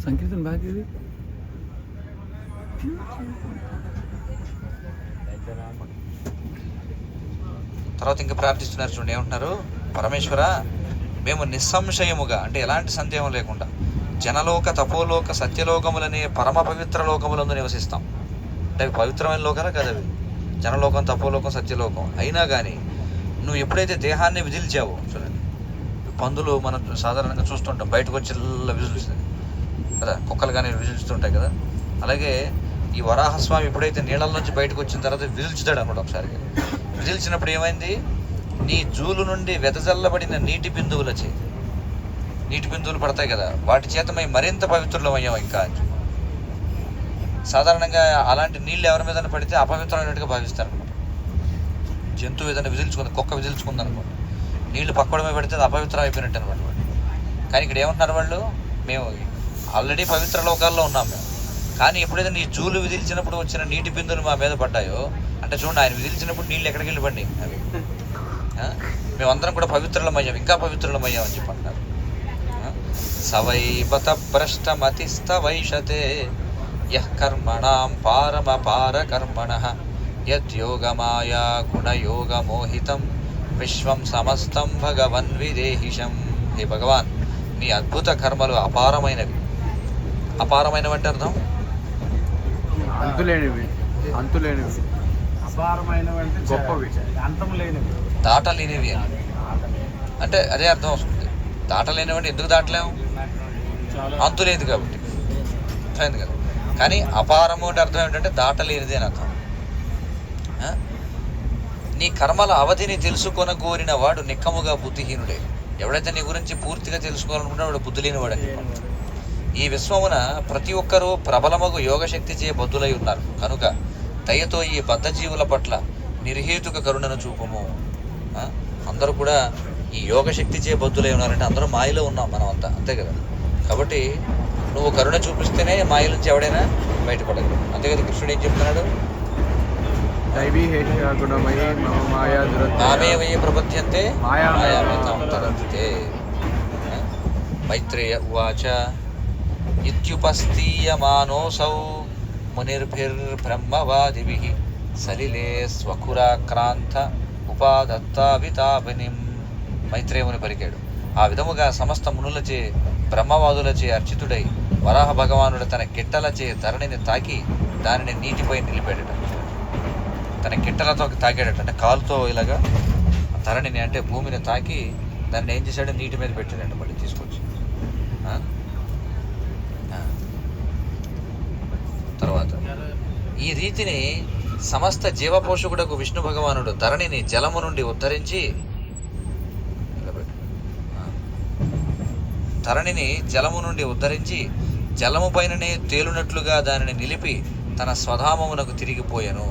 సంకీర్తన బాగా. ఇది తర్వాత ఇంకా ప్రార్థిస్తున్నారు చూడండి, ఏమంటున్నారు? పరమేశ్వర, మేము నిస్సంశయముగా అంటే ఎలాంటి సందేహం లేకుండా జనలోక తపోలోక సత్యలోకములనే పరమ పవిత్ర లోకములందు నివసిస్తాం. అంటే అవి పవిత్రమైన లోకాలు కదా అవి, జనలోకం, తపోలోకం, సత్యలోకం. అయినా కానీ నువ్వు ఎప్పుడైతే దేహాన్ని విదిల్చావో, చూడండి, పందులు మనం సాధారణంగా చూస్తుంటాం, బయటకు వచ్చి విజిలుస్తుంది కదా, కుక్కలు కానీ విజిలుస్తుంటాయి కదా. అలాగే ఈ వరాహస్వామి ఎప్పుడైతే నీళ్ళ నుంచి బయటకు వచ్చిన తర్వాత విజిల్చుతాడు అనమాట. ఒకసారి విజిల్చినప్పుడు ఏమైంది? నీ జూలు నుండి వెదజల్లబడిన నీటి బిందువులు పడతాయి కదా, వాటి చేతమై మరింత పవిత్రులమయ్యాం ఇంకా. సాధారణంగా అలాంటి నీళ్ళు ఎవరి మీద పడితే అపవిత్రమైనట్టుగా భావిస్తారు అనమాట. జంతువు ఏదైనా విదిల్చుకుంది, కుక్క విదిల్చుకుంది అనుకో, నీళ్లు పక్కడ మీద పెడితే అది అపవిత్రం అయిపోయినట్టు అనమాట. కానీ ఇక్కడ ఏమంటున్నారు వాళ్ళు, మేము ఆల్రెడీ పవిత్ర లోకాల్లో ఉన్నాం మేము, కానీ ఎప్పుడైతే నీ జూలు విదిల్చినప్పుడు వచ్చిన నీటి బిందువులు మా మీద పడ్డాయో, అంటే చూడండి ఆయన విదిల్చినప్పుడు నీళ్ళు ఎక్కడికి వెళ్ళి పడి అవి మేమందరం కూడా పవిత్రులమయ్యాం, ఇంకా పవిత్రులమయ్యాం అని చెప్పి అంటారు. సవైపత భ్రష్టమతిస్తవైషతే యః కర్మణాం పారమపార కర్మణః యద్యోగమాయా గుణయోగమోహితం విశ్వం సమస్తం భగవన్ విదేహిషం. హే భగవాన్, నీ అద్భుత కర్మలు అపారమైనవి. అపారమైనవి అంటే అర్థం అంతులేనివి, అపారమైనవి అంటే గొప్పవి, అంతం లేనివి, దాటలేనివి అని అంటే అదే అర్థం వస్తుంది. దాటలేనివి అంటే ఎందుకు దాటలేము? అంతులేదు కాబట్టి, అర్థమైంది కదా. కానీ అపారము అంటే అర్థం ఏంటంటే దాటలేనిది అని అర్థం. నీ కర్మల అవధిని తెలుసుకొనగోరిన వాడు నిక్కముగా బుద్ధిహీనుడే. ఎవడైతే నీ గురించి పూర్తిగా తెలుసుకోవాలనుకుంటే వాడు బుద్ధి లేనివాడు అని చెప్పాడు. ఈ విశ్వమున ప్రతి ఒక్కరూ ప్రబలమగు యోగశక్తిచే బద్ధులై ఉన్నారు కనుక దయతో ఈ బద్ధజీవుల పట్ల నిర్హేతుక కరుణను చూపము. అందరూ కూడా ఈ యోగశక్తిచే బద్ధులై ఉన్నారంటే అందరూ మాయలో ఉన్నాం మనం అంతా, అంతే కదా. కాబట్టి నువ్వు కరుణ చూపిస్తేనే మాయ నుంచి ఎవడైనా బయటపడదు, అంతే కదా. కృష్ణుడు ఏం చెప్తున్నాడు? మామేవయే ప్రపద్యంతే మాయామేతాం తరంతే. మైత్రేయ ఉవాచ ఇత్యుపస్థీయమానోసౌ మునిర్భిర్బ్రహ్మవాదిభిః సలిలే స్వకురాక్రాంత ఉపాదత్తావితాపినిం. మైత్రేయుని పలికాడు. ఆ విధముగా సమస్త మునులచే బ్రహ్మవాదులచే అర్చితుడై వరాహ భగవానుడు తన గిట్టలచే ధరణిని తాకి దానిని నీటిపై నిలిపాడట. తన గిట్టలతో తాకాడట, అంటే కాలుతో ఇలాగా ధరణిని అంటే భూమిని తాకి దాన్ని ఏం చేశాడు, నీటి మీద పెట్టాడంట మళ్ళీ తీసుకొచ్చి. తర్వాత ఈ రీతిని సమస్త జీవపోషకుడకు విష్ణు భగవానుడు ధరణిని జలము నుండి ఉద్ధరించి జలము పైననే తేలునట్లుగా దానిని నిలిపి తన స్వధామమునకు తిరిగిపోయాను.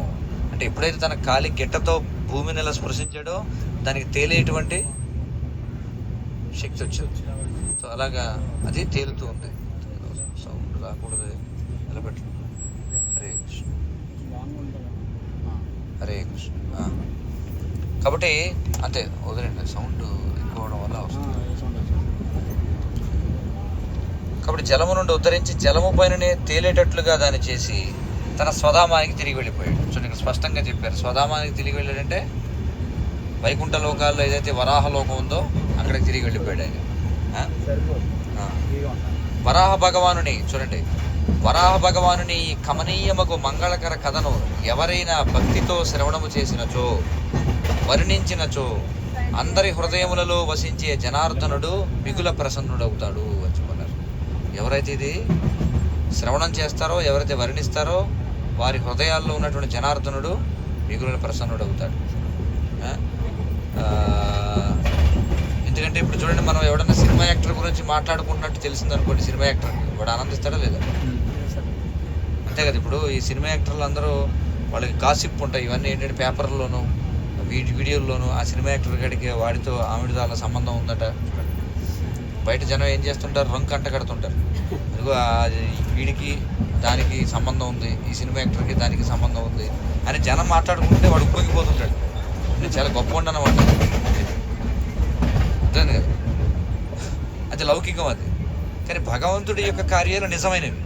అంటే ఎప్పుడైతే తన కాలి గిట్టతో భూమిని ఎలా స్పృశించాడో దానికి తేలేటువంటి శక్తి వచ్చింది. సో అలాగా అది తేలుతూ ఉంది. సౌండ్ రాకూడదు, నిలబెట్టు. హరే కృష్ణ హరే కృష్ణ. కాబట్టి అంతే వదిలేండి, సౌండ్ ఎక్కువ అవడం వల్ల వస్తుంది. కాబట్టి జలము నుండి ఉద్ధరించి జలము పైననే తేలేటట్లుగా దాన్ని చేసి తన స్వధామానికి తిరిగి వెళ్ళిపోయాడు. సో ఇక్కడ స్పష్టంగా చెప్పారు, స్వధామానికి తిరిగి వెళ్ళాడంటే వైకుంఠ లోకాల్లో ఏదైతే వరాహ లోకం ఉందో అక్కడికి తిరిగి వెళ్ళిపోయాడు ఆయన. వరాహ భగవానుని చూడండి, వరాహ భగవానుని ఈ కమనీయమగు మంగళకర కథను ఎవరైనా భక్తితో శ్రవణము చేసినచో వర్ణించినచో అందరి హృదయములలో వసించే జనార్దనుడు మిగుల ప్రసన్నుడవుతాడు అని చెప్పన్నారు. ఎవరైతే ఇది శ్రవణం చేస్తారో, ఎవరైతే వర్ణిస్తారో వారి హృదయాల్లో ఉన్నటువంటి జనార్దనుడు మిగుల ప్రసన్నుడవుతాడు. ఎందుకంటే ఇప్పుడు చూడండి, మనం ఎవడన్నా సినిమా యాక్టర్ గురించి మాట్లాడుకున్నట్టు తెలిసిందనుకోండి, సినిమా యాక్టర్ వాడు ఆనందిస్తాడా లేదా? అంతే కదా. ఇప్పుడు ఈ సినిమా యాక్టర్లు అందరూ వాళ్ళకి గాసిప్ ఉంటాయి, ఇవన్నీ ఏంటంటే పేపర్లోను వీడియోల్లోనూ ఆ సినిమా యాక్టర్ గడికి వాడితో ఆవిడతో అలా సంబంధం ఉందట. బయట జనం ఏం చేస్తుంటారు, రంగు అంట కడుతుంటారు. అదిగో వీడికి దానికి సంబంధం ఉంది, ఈ సినిమా యాక్టర్కి దానికి సంబంధం ఉంది అని జనం మాట్లాడుకుంటే వాడు ఉప్పొంగిపోతుంటాడు. నేను చాలా గొప్ప ఉండనమాట, అర్థం కదా. అది లౌకికం అది. కానీ భగవంతుడి యొక్క కార్యాలు నిజమైనవి.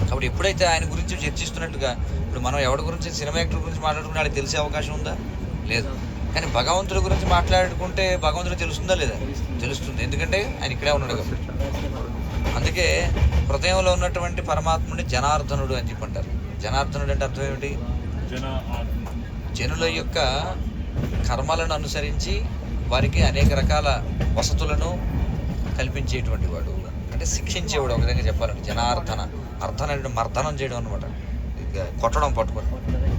కాబట్టి ఎప్పుడైతే ఆయన గురించి చర్చిస్తున్నట్టుగా, ఇప్పుడు మనం ఎవరి గురించి సినిమా యాక్టర్ గురించి మాట్లాడుకుంటే వాళ్ళకి తెలిసే అవకాశం ఉందా? లేదు. కానీ భగవంతుడి గురించి మాట్లాడుకుంటే భగవంతుడు తెలుస్తుందా లేదా? తెలుస్తుంది. ఎందుకంటే ఆయన ఇక్కడే ఉన్నాడు కాబట్టి. అందుకే హృదయంలో ఉన్నటువంటి పరమాత్ముడిని జనార్దనుడు అని చెప్పంటారు. జనార్దనుడు అంటే అర్థం ఏమిటి? జనుల యొక్క కర్మలను అనుసరించి వారికి అనేక రకాల వసతులను కల్పించేటువంటి వాడు, అంటే శిక్షించేవాడు. ఒక విధంగా చెప్పాలంటే జనార్దన, అర్థన అంటే మర్దనం చేయడం అనమాట, కొట్టడం, పట్టుకొని.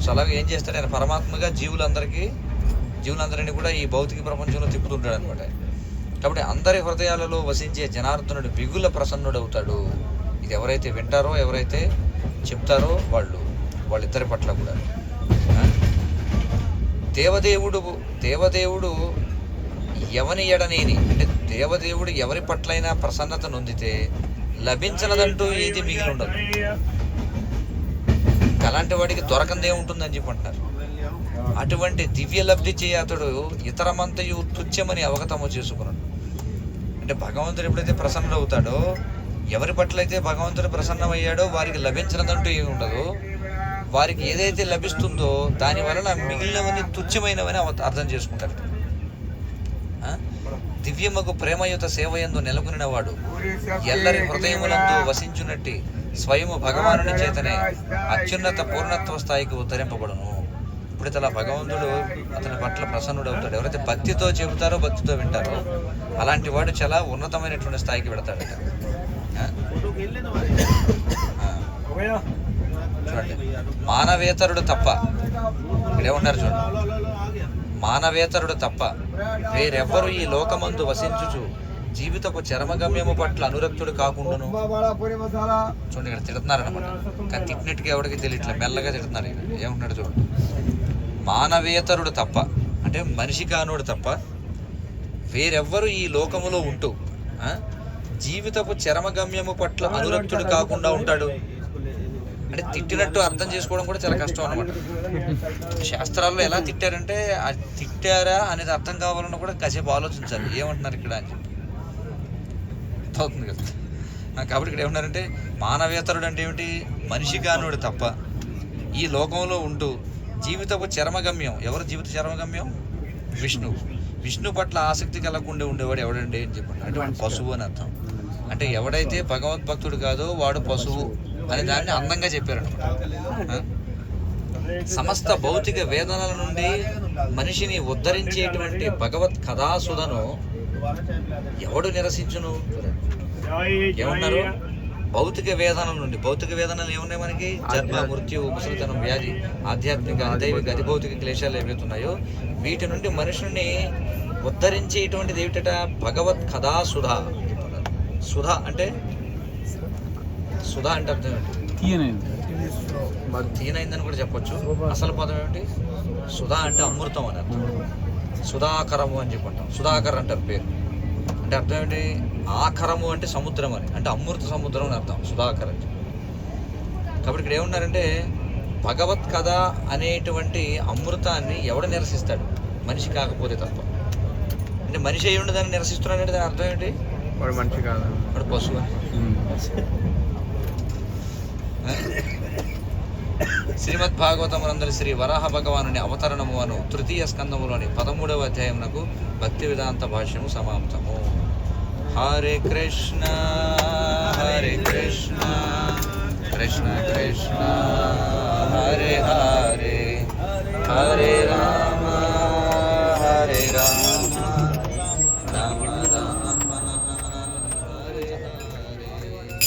సో అలాగే ఏం చేస్తాడు ఆయన పరమాత్మగా జీవులందరికీ జీవులందరినీ కూడా ఈ భౌతిక ప్రపంచంలో తిప్పుతుంటాడు అనమాట. కాబట్టి అందరి హృదయాలలో వసించే జనార్దనుడు మిగుల ప్రసన్నుడవుతాడు. ఇది ఎవరైతే వింటారో, ఎవరైతే చెప్తారో వాళ్ళిద్దరి పట్ల కూడా. దేవదేవుడు ఎవని ఎడనేని అంటే దేవదేవుడు ఎవరి పట్లైనా ప్రసన్నత నొందితే లభించనదంటూ ఏది మిగిలి ఉండదు. అలాంటి వాడికి దొరకందే ఉంటుందని చెప్పి అంటున్నారు. అటువంటి దివ్య లబ్ధి చేయ అతడు ఇతరమంతయు తుచ్చమని అవగతము చేసుకున్నాడు. అంటే భగవంతుడు ఎప్పుడైతే ప్రసన్నుడవుతాడో, ఎవరి పట్ల అయితే భగవంతుడు ప్రసన్నమయ్యాడో వారికి లభించినదంటూ ఏమి ఉండదు. వారికి ఏదైతే లభిస్తుందో దాని వలన మిగిలినవన్నీ తుచ్చమైనవని అర్థం చేసుకుంటారు. దివ్యమగు ప్రేమయుత సేవయందు నెలకొనిన వాడు ఎల్లరి హృదయములందు వసించునట్టి స్వయము భగవానుని చేతనే అత్యున్నత పూర్ణత్వ స్థాయికి ఉద్ధరింపబడును. ఇప్పుడు అలా భగవంతుడు అతని పట్ల ప్రసన్నుడవుతాడు. ఎవరైతే భక్తితో చెబుతారో, భక్తితో వింటారో అలాంటి వాడు చాలా ఉన్నతమైనటువంటి స్థాయికి వెళతాడట. చూడండి, మానవేతరుడు తప్ప, ఇక్కడేమన్నారు చూడండి, మానవేతరుడు తప్ప వేరెవ్వరు ఈ లోకమందు వసించుచు జీవితపు చరమగమ్యము పట్ల అనురక్తుడు కాకుండాను. చూడండి, ఇక్కడ తిడుతున్నారనమాట. కానీ తిట్టినట్టుగా ఎవరికి తెలియట్లే, మెల్లగా తిడుతున్నారు. ఏమంటున్నాడు చూడండి, మానవేతరుడు తప్ప అంటే మనిషి కానోడు తప్ప వేరెవ్వరు ఈ లోకములో ఉంటూ జీవితపు చరమగమ్యము పట్ల అనురక్తుడు కాకుండా ఉంటాడు. అంటే తిట్టినట్టు అర్థం చేసుకోవడం కూడా చాలా కష్టం అనమాట. శాస్త్రాల్లో ఎలా తిట్టారంటే అది తిట్టారా అనేది అర్థం కావాలన్నా కూడా కాసేపు ఆలోచించాలి, ఏమంటున్నారు ఇక్కడ అని చెప్పి అవుతుంది కదా. కాబట్టి ఇక్కడ ఏమన్నారంటే మానవేతరుడు అంటే ఏమిటి, మనిషి కానోడు తప్ప ఈ లోకంలో ఉంటూ జీవితపు చరమగమ్యం. ఎవరు జీవిత చరమగమ్యం? విష్ణు పట్ల ఆసక్తి కలగకుండా ఉండేవాడు ఎవడండి అని చెప్పండి. అంటే వాడు పశువు అని అర్థం. అంటే ఎవడైతే భగవద్భక్తుడు కాదో వాడు పశువు అనే దాన్ని అందంగా చెప్పారనమాట. సమస్త భౌతిక వేదనల నుండి మనిషిని ఉద్ధరించేటువంటి భగవత్ కథాసుధను ఎవడు నిరసించును? ఏమన్నారు? భౌతిక వేదనల నుండి. భౌతిక వేదనలు ఏమున్నాయి మనకి? జన్మ, మృత్యు, ముసలితనం, వ్యాధి, ఆధ్యాత్మిక, దైవిక, అధిభౌతిక క్లేశాలు ఏవైతున్నాయో వీటి నుండి మనుషుల్ని ఉద్ధరించేటువంటిది ఏమిటట? భగవత్ కథా సుధా. సుధా అంటే అర్థం ఏంటి? తీయనైందని కూడా చెప్పొచ్చు. అసలు పదం ఏమిటి? సుధా అంటే అమృతం అని అర్థం. సుధాకరము అని చెప్పంటాం. సుధాకర్ అంటారు పేరు. అంటే అర్థం ఏంటి? ఆకరము అంటే సముద్రం అని, అంటే అమృత సముద్రం అని అర్థం సుధాకర్ అని. కాబట్టి ఇక్కడ ఏమన్నారంటే భగవత్ కథ అనేటువంటి అమృతాన్ని ఎవడు నిరసిస్తాడు? మనిషి కాకపోతే తప్ప. అంటే మనిషి అయి ఉండి దాన్ని నిరసిస్తున్నాడంటే దాని అర్థం ఏంటి? వాడు మనిషి కాదు, వాడు పశువు అని. శ్రీమద్ భాగవతమునందరి శ్రీ వరాహ భగవానుని అవతరణము అను తృతీయ స్కందములోని 13వ అధ్యాయమునకు భక్తి వేదాంత భాష్యము సమాప్తము. హరే కృష్ణ కృష్ణ కృష్ణ హరే హరే.